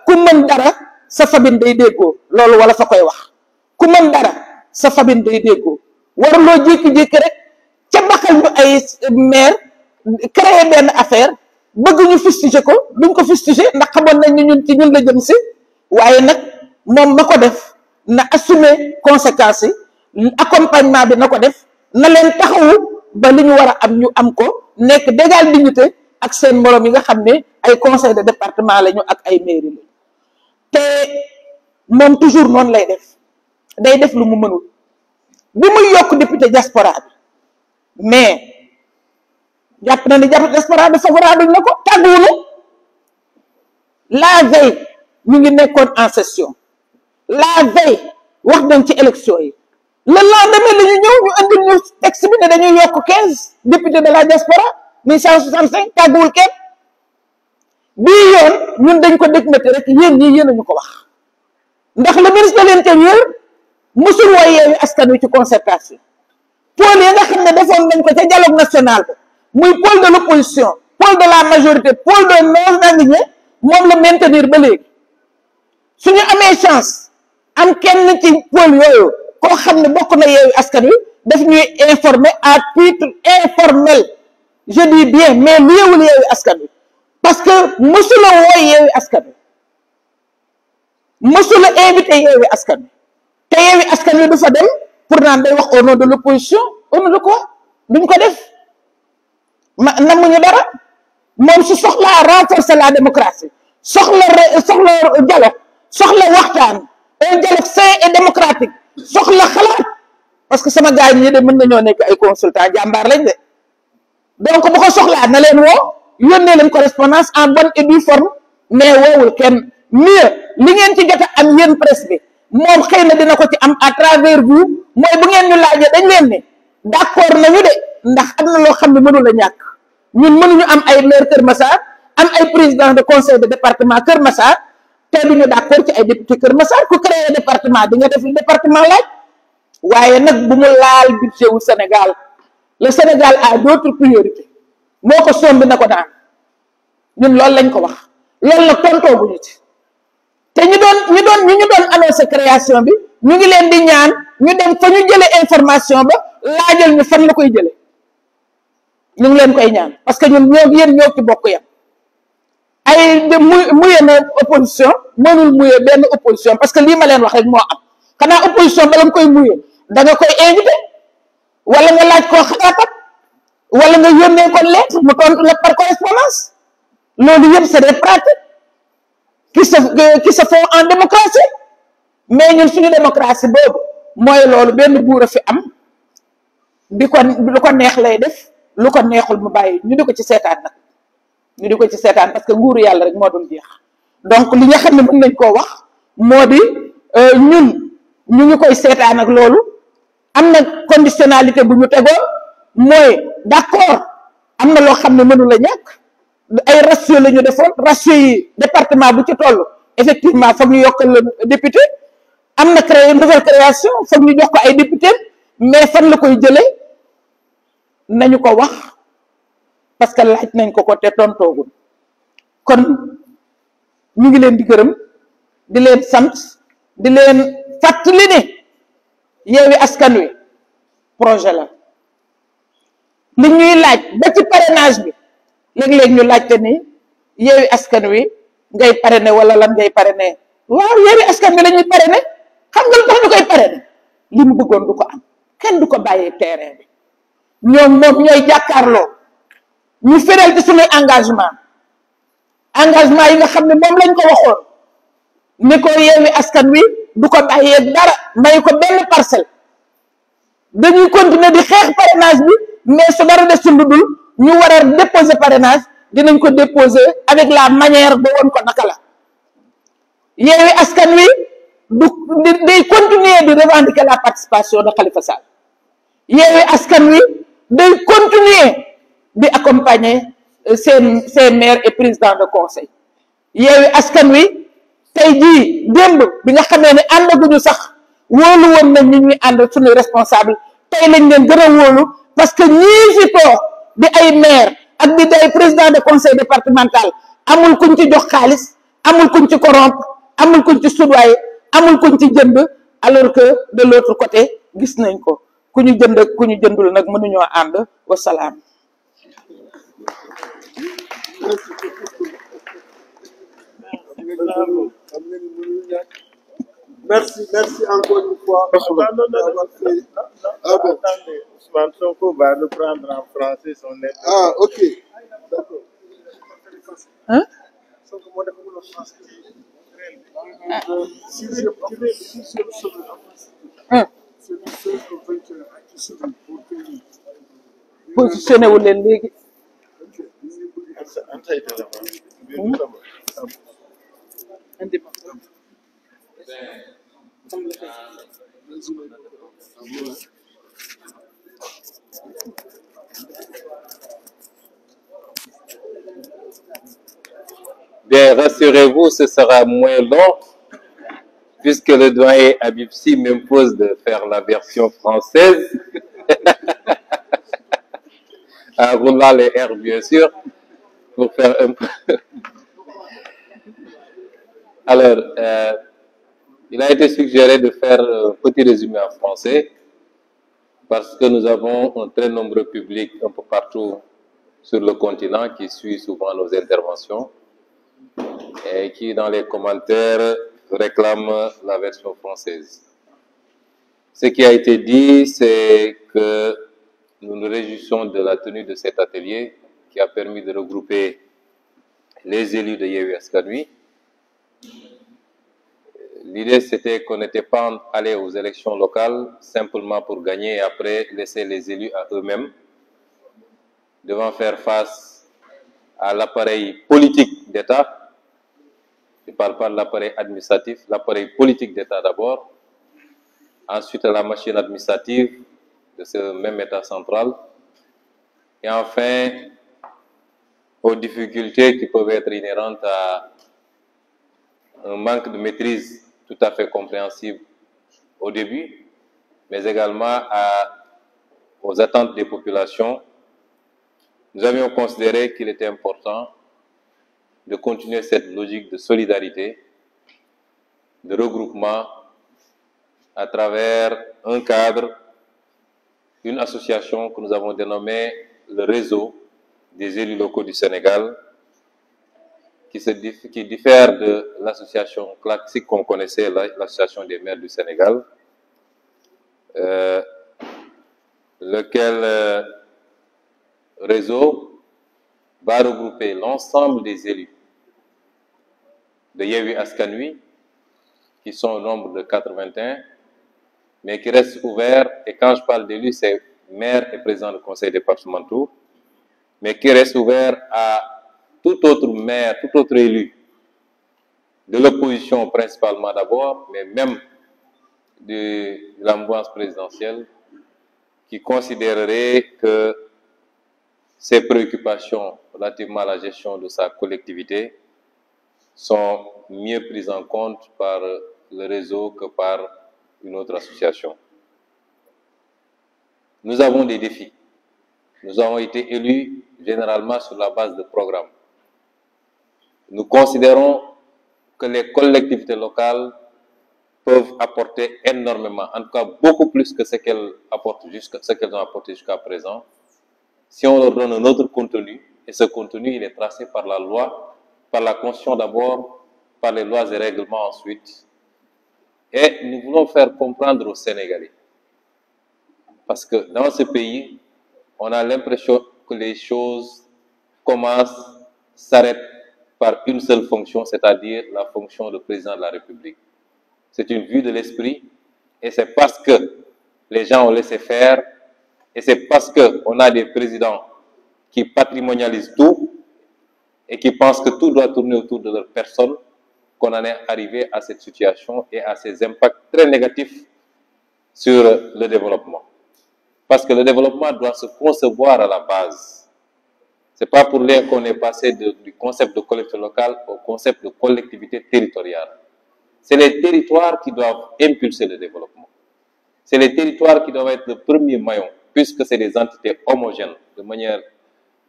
ku mën dara sa famille day déggoo loolu wala fa koy wax ku mën dara sa famille day déggoo waruloo jékki-jékki rek ca baxal ñu ay maire créer benn affaire bëgg ñu fustiger ko duñ ko fustiger ndax xamoon nañ ne ñun ci ñun la jëm si waaye nag moom ma ko def na assumer conséquences yi accompagnement bi na ko def na leen taxawu ba li ñu war a am ñu am ko nekk d'égale dignité ak seen morom yi nga xam ne ay conseil de département lañu ak ay mairie lañu te moom toujours noonu lay def day def lu mu mënul bi muy yokk député diaspora bi mais jàpp na ni diaspora bi favorable na ko tàgguwunu la veille ñu ngi nekkoon en session la veille wax nañ ci élection yi le lendemain la ñu ñëw ñu andil ñu texte bi ne dañuy yokk 15 députés de la diaspora 1165 tàgguwul kenn bii yoon ñun dañ ko dégmate rek yéen ñii yéen a ñu ko wax ndax le ministre de l'intérieur mësul woo Yewwi Askan Wi ci concertation pôle yi nga xam ne defoon nañ ko ca dialogue national ba muy pôle de l'opposition pôle de la majorité pôle de non-aligné moom la maintenir ba léegi suñu amee chance am kenn ci pôle yooyu koo xam ne bokk na Yewwi Askan Wi daf ñuy informer à titre informel je dis bien mais liewul Yewwi Askan Wi parce que mësula wooy Yewwi Askan Wi mësula invité Yewwi Askan Wi te Yewwi Askan Wi du fa dem pour naan day wax au nom de l'opposition au nom de quoi duñ ko def namuñu dara moom su soxlaa renforcer la démocratie soxla dialogue soxla waxtaan un dialogue sain et démocratique soxla xalaat parce que sama gars ñi de mën nañoo nekk ay consultant jàmbaar lañ de donc bu ko soxlaa na leen woo yónnee leen correspondance en bonne et due forme mais woowul kenn mieux li ngeen ci jot a am yéen presse bi moom xëy na dina ko ci am à travers vous mooy bu ngeen ñu laajee dañ leen ne d'accord nañu de ndax am na loo xam ne mënul a ñàkk ñun mënuñu am ay maire Kër Massar am ay président de conseil de département Kër Massar te duñu d'accord ci ay député Kër Massar ku créé département di nga def li département laaj waaye nag bu mu laal budget wu Sénégal le Sénégal a d'autres priorités moo ko sombi na ko daan ñun loolu lañ ko wax loolu nag tontoo bu ñu ci te ñu doon annoncé création bi ñu ngi leen di ñaan ñu dem fa ñu jëlee information ba laajal ñu fan la koy jëlee ñu ngi leen koy ñaan parce que ñun yéen ñoo ci bokk yam ay de muye na opposition mënul muye benn opposition parce que lii ma leen wax rek moo am xanaa opposition bala nga koy muye da nga koy invité wala nga laaj koo xalaatam wala nga yónnee ko lettre mu tontu la par correspondance loolu yëpp c'est des pratiques qui se font en démocratie mais ñun suñu démocratie boobu mooy loolu benn buur a fi am di ko lu ko neex lay def lu ko neexul mu bàyyi ñu di ko ci seetaan nag ñu di ko ci seetaan parce que nguuru yàlla rek moo dul jeex donc li nga xam ne mën nañ koo wax moo di ñun ñu ngi koy seetaan ak loolu am na conditionnalité bu ñu tegoon mooy d'accord am na loo xam ne mënu la ñàkk ay ratio la ñu defoon ratio yi département bu ci toll effectivement foog ñu yokkal la député am na créé nouvelle création foog ñu jox ko ay député mais fan la koy jëlee nañu ko wax parce que laaj nañ ko te tontoogul kon ñu ngi leen di gërëm di leen sant di leen fàttali ne Yewwi Askan Wi projet la li ñuy laaj ba ci parrainage bi léeg-léeg ñu laajte ni Yewwi Askan Wi ngay parrainer wala lan ngay parrainer waaw Yewwi Askan Wi la ñuy parrainer xam nga lu tax ñu koy parrainer li mu bëggoon du ko am kenn du ko bàyyee terrain bi ñoom moom ñooy jàkkaarloo ñu féral ci suñuy engagement yi nga xam ne moom lañ ko waxoon ni ko Yewwi Askan Wi du ko bàyyee dara may ko benn parcelle dañuy continuer di xeex parrainage bi mais su dara des ci lu dul ñu war a déposer parrainage dinañ ko déposer avec la manière ba woon ko naka la Yewwi Askan Wi du day continuer di revendiquer la participation de Khalifa Sall Yewwi Askan Wi day continuer di accompagner ses maires et présidents de conseil Yewwi Askan Wi tey jii démb bi nga xamee ne àndaguñu sax wóolu woon nañ ñi ñuy ànd suñuy responsable tey lañ leen gën a wóolu parce que ñii fi toog di ay maire ak di ay président de conseil départemental amul kuñ ci jox xaalis amul kuñ ci corrompre amul kuñ ci soudoyer amul kuñ ci jënd alors que de l'autre côté gis nañ ko ku ñu jënd ak ku ñu jëndul nag mënuñoo ànd wasalaam. Merci encore une fois. Attendez, Ousmane Sonko va reprendre en français son lettre. Ah, ok. D'accord. Hein? Positionné wu leen léegi. Bien, rassurez-vous, ce sera moins long, puisque le doyen Habib Sy m'impose de faire la version française, en roulant les airs, bien sûr, pour faire un peu... Alors, il a été suggéré de faire un petit résumé en français, parce que nous avons un très nombreux public un peu partout sur le continent qui suit souvent nos interventions et qui, dans les commentaires, réclament la version française. Ce qui a été dit, c'est que nous nous réjouissons de la tenue de cet atelier qui a permis de regrouper les élus de Yewwi Askan Wi. L'idée, c'était qu'on n'était pas allé aux élections locales simplement pour gagner et après laisser les élus à eux-mêmes, devant faire face à l'appareil politique d'État. Je ne parle pas de l'appareil administratif, l'appareil politique d'État d'abord, ensuite à la machine administrative de ce même État central, et enfin aux difficultés qui peuvent être inhérentes à un manque de maîtrise tout à fait compréhensible au début, mais également aux attentes des populations. Nous avions considéré qu'il était important de continuer cette logique de solidarité, de regroupement à travers un cadre, une association que nous avons dénommée le Réseau des élus locaux du Sénégal, qui diffère de l'association classique qu'on connaissait, l'association des maires du Sénégal, lequel réseau va regrouper l'ensemble des élus de Yewwi Askan Wi, qui sont au nombre de 81, mais qui restent ouverts, et quand je parle d'élus, c'est maire et président de conseil départementaux, mais qui restent ouverts à tout autre maire, tout autre élu, de l'opposition principalement d'abord, mais même de la mouvance présidentielle, qui considérerait que ses préoccupations relativement à la gestion de sa collectivité sont mieux prises en compte par le réseau que par une autre association. Nous avons des défis. Nous avons été élus généralement sur la base de programmes. Nous considérons que les collectivités locales peuvent apporter énormément, en tout cas beaucoup plus que ce qu'elles ont apporté jusqu'à présent, si on leur donne un autre contenu, et ce contenu il est tracé par la loi, par la Constitution d'abord, par les lois et règlements ensuite. Et nous voulons faire comprendre aux Sénégalais, parce que dans ce pays, on a l'impression que les choses commencent, s'arrêtent par une seule fonction, c'est-à-dire la fonction de président de la République. C'est une vue de l'esprit, et c'est parce que les gens ont laissé faire, et c'est parce qu'on a des présidents qui patrimonialisent tout, et qui pensent que tout doit tourner autour de leur personne, qu'on en est arrivé à cette situation et à ces impacts très négatifs sur le développement. Parce que le développement doit se concevoir à la base. C'est pas pour rien qu'on est passé du concept de collectivité locale au concept de collectivité territoriale. C'est les territoires qui doivent impulser le développement. C'est les territoires qui doivent être le premier maillon, puisque c'est des entités homogènes de manière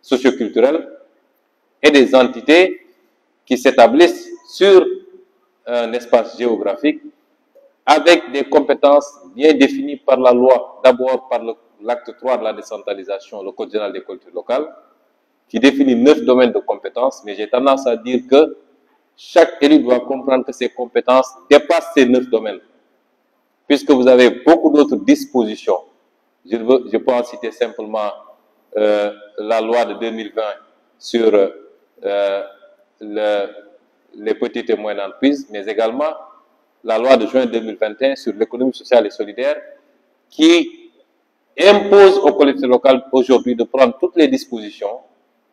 socioculturelle et des entités qui s'établissent sur un espace géographique avec des compétences bien définies par la loi, d'abord par l'acte 3 de la décentralisation, le Code général des collectivités locales, qui définit 9 domaines de compétences, mais j'ai tendance à dire que chaque élu doit comprendre que ses compétences dépassent ces 9 domaines, puisque vous avez beaucoup d'autres dispositions. Je peux en citer simplement la loi de 2020 sur les petites et moyennes entreprises, mais également la loi de juin 2021 sur l'économie sociale et solidaire, qui impose aux collectivités locales aujourd'hui de prendre toutes les dispositions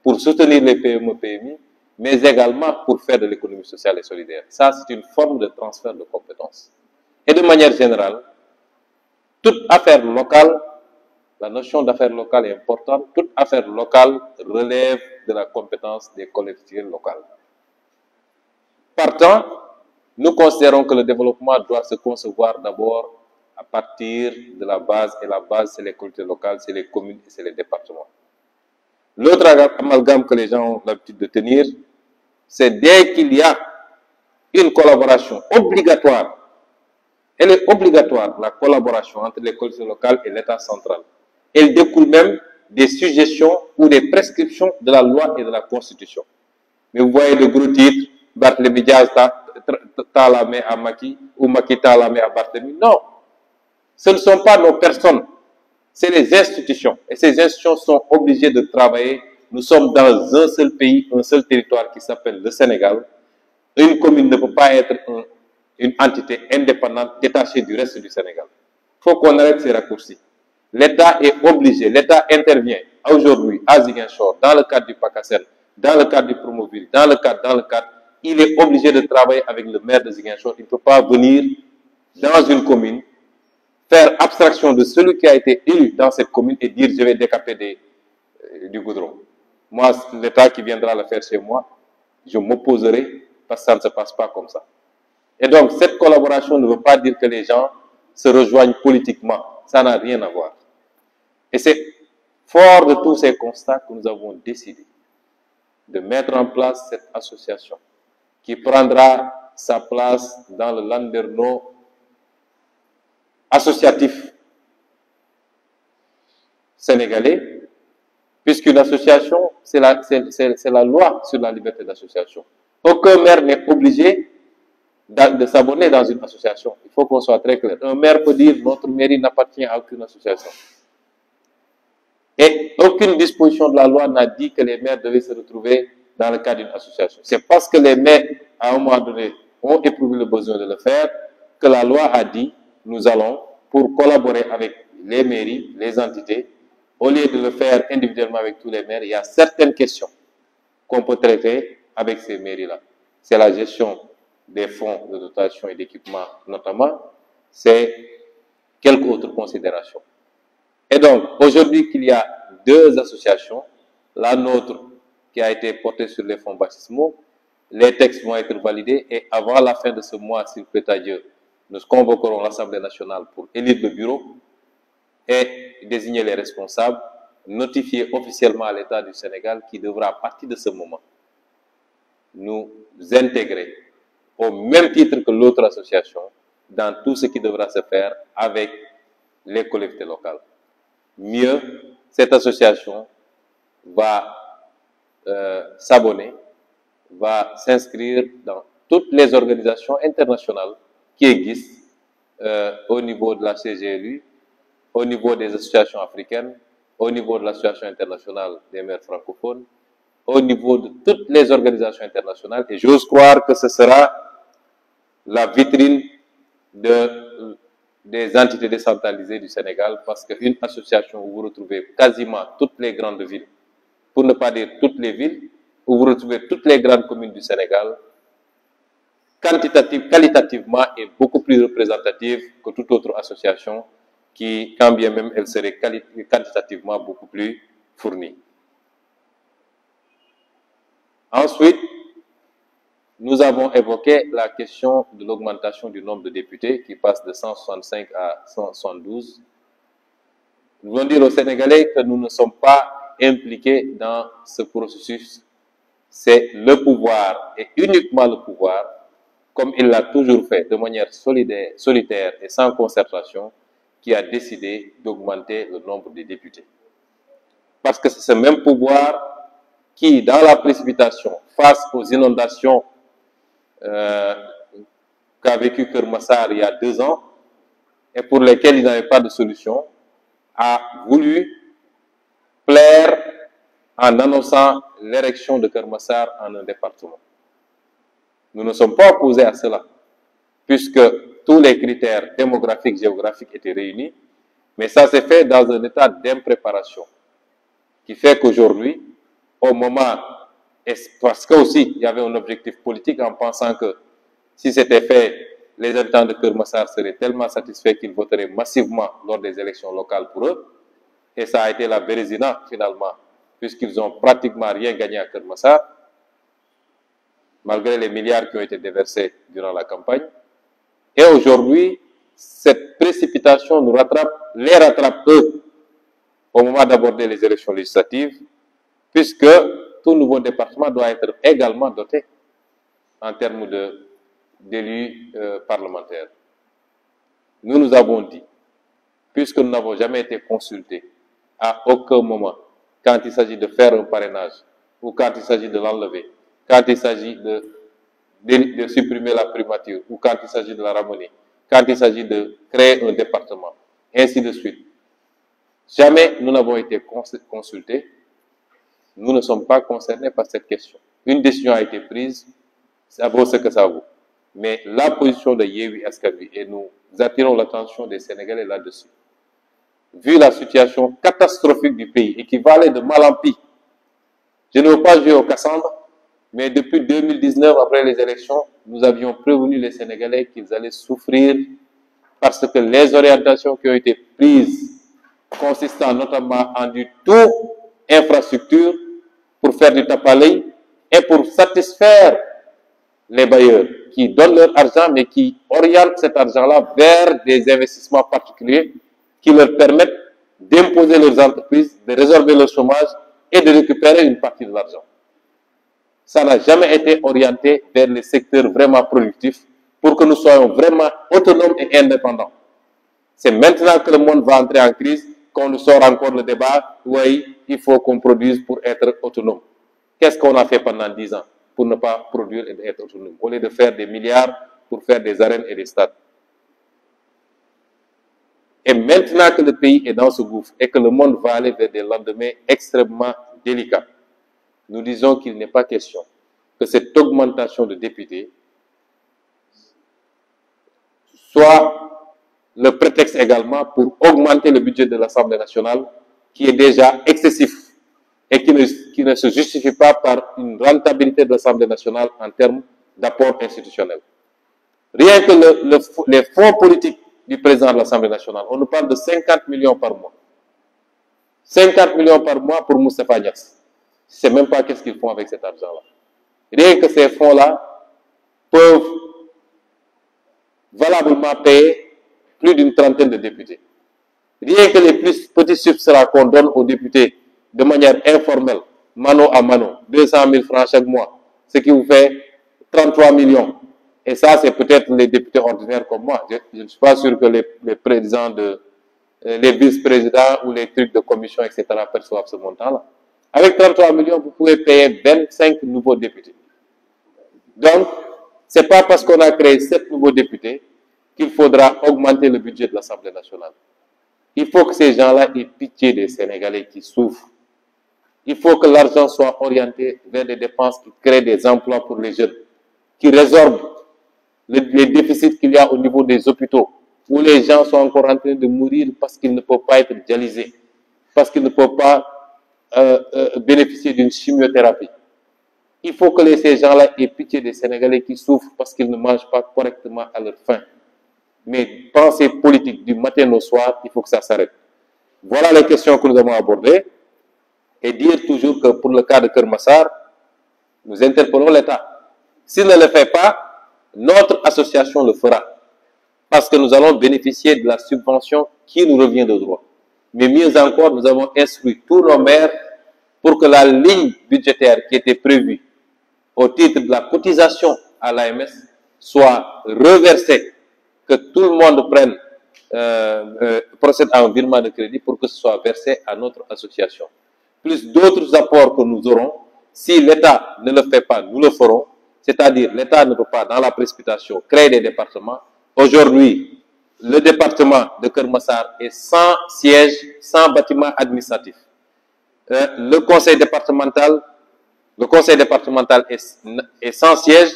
pour soutenir les PME, PMI, mais également pour faire de l'économie sociale et solidaire. Ça, c'est une forme de transfert de compétences. Et de manière générale, toute affaire locale, la notion d'affaire locale est importante, toute affaire locale relève de la compétence des collectivités locales. Partant, nous considérons que le développement doit se concevoir d'abord à partir de la base, et la base, c'est les collectivités locales, c'est les communes et c'est les départements. L'autre amalgame que les gens ont l'habitude de tenir, c'est dès qu'il y a une collaboration obligatoire, elle est obligatoire, la collaboration entre les collectivités locales et l'État central. Elle découle même des suggestions ou des prescriptions de la loi et de la Constitution. Mais vous voyez le gros titre, Barthélémy Diaz t'a la main à Macky, ou Macky t'a la main à Barthélémy. Non, ce ne sont pas nos personnes, c'est les institutions. Et ces institutions sont obligées de travailler. Nous sommes dans un seul pays, un seul territoire qui s'appelle le Sénégal. Une commune ne peut pas être une entité indépendante, détachée du reste du Sénégal. Il faut qu'on arrête ces raccourcis. L'État est obligé, l'État intervient aujourd'hui à Ziguinchor, dans le cadre du PACASEN, dans le cadre du Promoville, dans le cadre, il est obligé de travailler avec le maire de Ziguinchor. Il ne peut pas venir dans une commune, faire abstraction de celui qui a été élu dans cette commune et dire je vais décaper du goudron. Moi, l'État qui viendra le faire chez moi, je m'opposerai parce que ça ne se passe pas comme ça. Et donc, cette collaboration ne veut pas dire que les gens se rejoignent politiquement. Ça n'a rien à voir. Et c'est fort de tous ces constats que nous avons décidé de mettre en place cette association qui prendra sa place dans le landerneau associatif sénégalais, puisqu'une association, c'est la loi sur la liberté d'association. Aucun maire n'est obligé de s'abonner dans une association. Il faut qu'on soit très clair. Un maire peut dire notre mairie n'appartient à aucune association. Et aucune disposition de la loi n'a dit que les maires devaient se retrouver dans le cadre d'une association. C'est parce que les maires, à un moment donné, ont éprouvé le besoin de le faire que la loi a dit nous allons, pour collaborer avec les mairies, les entités, au lieu de le faire individuellement avec tous les maires, il y a certaines questions qu'on peut traiter avec ces mairies-là. C'est la gestion des fonds de dotation et d'équipement notamment, c'est quelques autres considérations. Et donc, aujourd'hui qu'il y a deux associations, la nôtre qui a été portée sur les fonds baptismaux, les textes vont être validés et avant la fin de ce mois, s'il plaît à Dieu, nous convoquerons l'Assemblée nationale pour élire le bureau et désigner les responsables, notifier officiellement à l'État du Sénégal qui devra, à partir de ce moment, nous intégrer au même titre que l'autre association dans tout ce qui devra se faire avec les collectivités locales. Mieux, cette association va s'abonner, va s'inscrire dans toutes les organisations internationales qui existent au niveau de la CGLU, au niveau des associations africaines, au niveau de l'Association internationale des maires francophones, au niveau de toutes les organisations internationales. Et j'ose croire que ce sera la vitrine des entités décentralisées du Sénégal, parce qu'une association où vous retrouvez quasiment toutes les grandes villes, pour ne pas dire toutes les villes, où vous retrouvez toutes les grandes communes du Sénégal, qualitativement est beaucoup plus représentative que toute autre association qui, quand bien même elle serait quantitativement beaucoup plus fournie. Ensuite, nous avons évoqué la question de l'augmentation du nombre de députés qui passe de 165 à 172. Nous voulons dire aux Sénégalais que nous ne sommes pas impliqués dans ce processus. C'est le pouvoir et uniquement le pouvoir, comme il l'a toujours fait de manière solitaire et sans concertation, qui a décidé d'augmenter le nombre de députés. Parce que c'est ce même pouvoir qui, dans la précipitation, face aux inondations qu'a vécu Keur Massar il y a 2 ans, et pour lesquelles il n'avait pas de solution, a voulu plaire en annonçant l'érection de Keur Massar en un département. Nous ne sommes pas opposés à cela, puisque tous les critères démographiques, géographiques étaient réunis, mais ça s'est fait dans un état d'impréparation, qui fait qu'aujourd'hui, au moment, et parce qu'aussi il y avait un objectif politique en pensant que si c'était fait, les habitants de Keur Massar seraient tellement satisfaits qu'ils voteraient massivement lors des élections locales pour eux, et ça a été la bérésina finalement, puisqu'ils n'ont pratiquement rien gagné à Keur Massar, malgré les milliards qui ont été déversés durant la campagne. Et aujourd'hui, cette précipitation nous les rattrape eux au moment d'aborder les élections législatives, puisque tout nouveau département doit être également doté en termes d'élus parlementaires. Nous avons dit, puisque nous n'avons jamais été consultés à aucun moment, quand il s'agit de faire un parrainage, ou quand il s'agit de l'enlever, quand il s'agit de supprimer la primature, ou quand il s'agit de la ramener, quand il s'agit de créer un département, ainsi de suite. Jamais nous n'avons été consultés. Nous ne sommes pas concernés par cette question. Une décision a été prise, ça vaut ce que ça vaut. Mais la position de Yewwi Askan Wi, et nous attirons l'attention des Sénégalais là-dessus, vu la situation catastrophique du pays et qui va aller de mal en pis. Je ne veux pas jouer au Cassandre, mais depuis 2019, après les élections, nous avions prévenu les Sénégalais qu'ils allaient souffrir parce que les orientations qui ont été prises, consistant notamment en du tout infrastructure pour faire du tape-à-l'œil et pour satisfaire les bailleurs qui donnent leur argent mais qui orientent cet argent-là vers des investissements particuliers qui leur permettent d'imposer leurs entreprises, de résorber leur chômage et de récupérer une partie de l'argent. Ça n'a jamais été orienté vers les secteurs vraiment productifs pour que nous soyons vraiment autonomes et indépendants. C'est maintenant que le monde va entrer en crise qu'on nous sort encore le débat, oui, il faut qu'on produise pour être autonome. Qu'est-ce qu'on a fait pendant 10 ans? pour ne pas produire et être autonome, au lieu de faire des milliards pour faire des arènes et des stades. Et maintenant que le pays est dans ce gouffre et que le monde va aller vers des lendemains extrêmement délicats, nous disons qu'il n'est pas question que cette augmentation de députés soit le prétexte également pour augmenter le budget de l'Assemblée nationale, qui est déjà excessif et qui ne se justifie pas par une rentabilité de l'Assemblée nationale en termes d'apport institutionnel. Rien que les fonds politiques du président de l'Assemblée nationale, on nous parle de 50 millions par mois. 50 millions par mois pour Moustapha Niasse. Je ne sais même pas qu'est-ce qu'ils font avec cet argent-là. Rien que ces fonds-là peuvent valablement payer plus d'une trentaine de députés. Rien que les plus petits substrats qu'on donne aux députés de manière informelle, mano à mano, 200 000 francs chaque mois, ce qui vous fait 33 millions. Et ça, c'est peut-être les députés ordinaires comme moi. Je ne suis pas sûr que les présidents les vice-présidents ou les trucs de commission, etc. perçoivent ce montant-là. Avec 33 millions, vous pouvez payer 25 nouveaux députés. Donc, ce n'est pas parce qu'on a créé 7 nouveaux députés qu'il faudra augmenter le budget de l'Assemblée nationale. Il faut que ces gens-là aient pitié des Sénégalais qui souffrent. Il faut que l'argent soit orienté vers des dépenses qui créent des emplois pour les jeunes, qui résorbent les déficits qu'il y a au niveau des hôpitaux, où les gens sont encore en train de mourir parce qu'ils ne peuvent pas être dialysés, parce qu'ils ne peuvent pas bénéficier d'une chimiothérapie. Il faut que ces gens-là aient pitié des Sénégalais qui souffrent parce qu'ils ne mangent pas correctement à leur faim. Mais pensée politique du matin au soir, il faut que ça s'arrête. Voilà les questions que nous avons abordées. Et dire toujours que pour le cas de Keur Massar, nous interpellons l'État. S'il ne le fait pas, notre association le fera. Parce que nous allons bénéficier de la subvention qui nous revient de droit. Mais mieux encore, nous avons instruit tous nos maires pour que la ligne budgétaire qui était prévue au titre de la cotisation à l'AMS soit reversée, que tout le monde procède à un virement de crédit pour que ce soit versé à notre association. Plus d'autres apports que nous aurons, si l'État ne le fait pas, nous le ferons. C'est-à-dire, l'État ne peut pas, dans la précipitation, créer des départements. Aujourd'hui, le département de Keur Massar est sans siège, sans bâtiment administratif. Le conseil départemental est sans siège.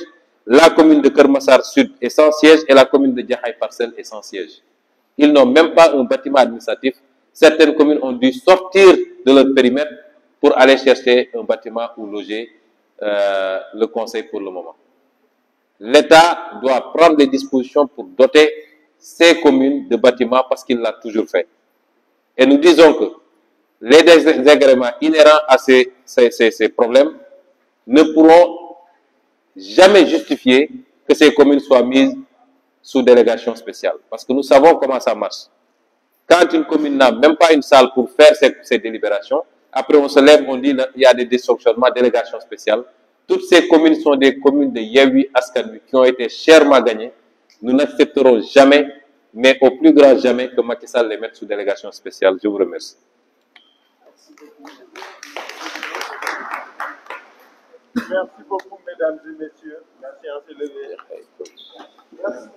La commune de Keur Massar Sud est sans siège et la commune de Jaxaay Parcelles est sans siège. Ils n'ont même pas un bâtiment administratif. Certaines communes ont dû sortir de leur périmètre pour aller chercher un bâtiment où loger le conseil pour le moment. L'État doit prendre des dispositions pour doter ces communes de bâtiments parce qu'il l'a toujours fait. Et nous disons que les désagréments inhérents à ces problèmes ne pourront jamais justifier que ces communes soient mises sous délégation spéciale. Parce que nous savons comment ça marche. Quand une commune n'a même pas une salle pour faire ses délibérations, après on se lève, on dit qu'il y a des dysfonctionnements, délégation spéciale. Toutes ces communes sont des communes de Yewwi Askan Wi qui ont été chèrement gagnées. Nous n'accepterons jamais, mais au plus grand jamais, que Macky Sall les mette sous délégation spéciale. Je vous remercie. Merci beaucoup, mesdames et messieurs. La séance est levée. Merci.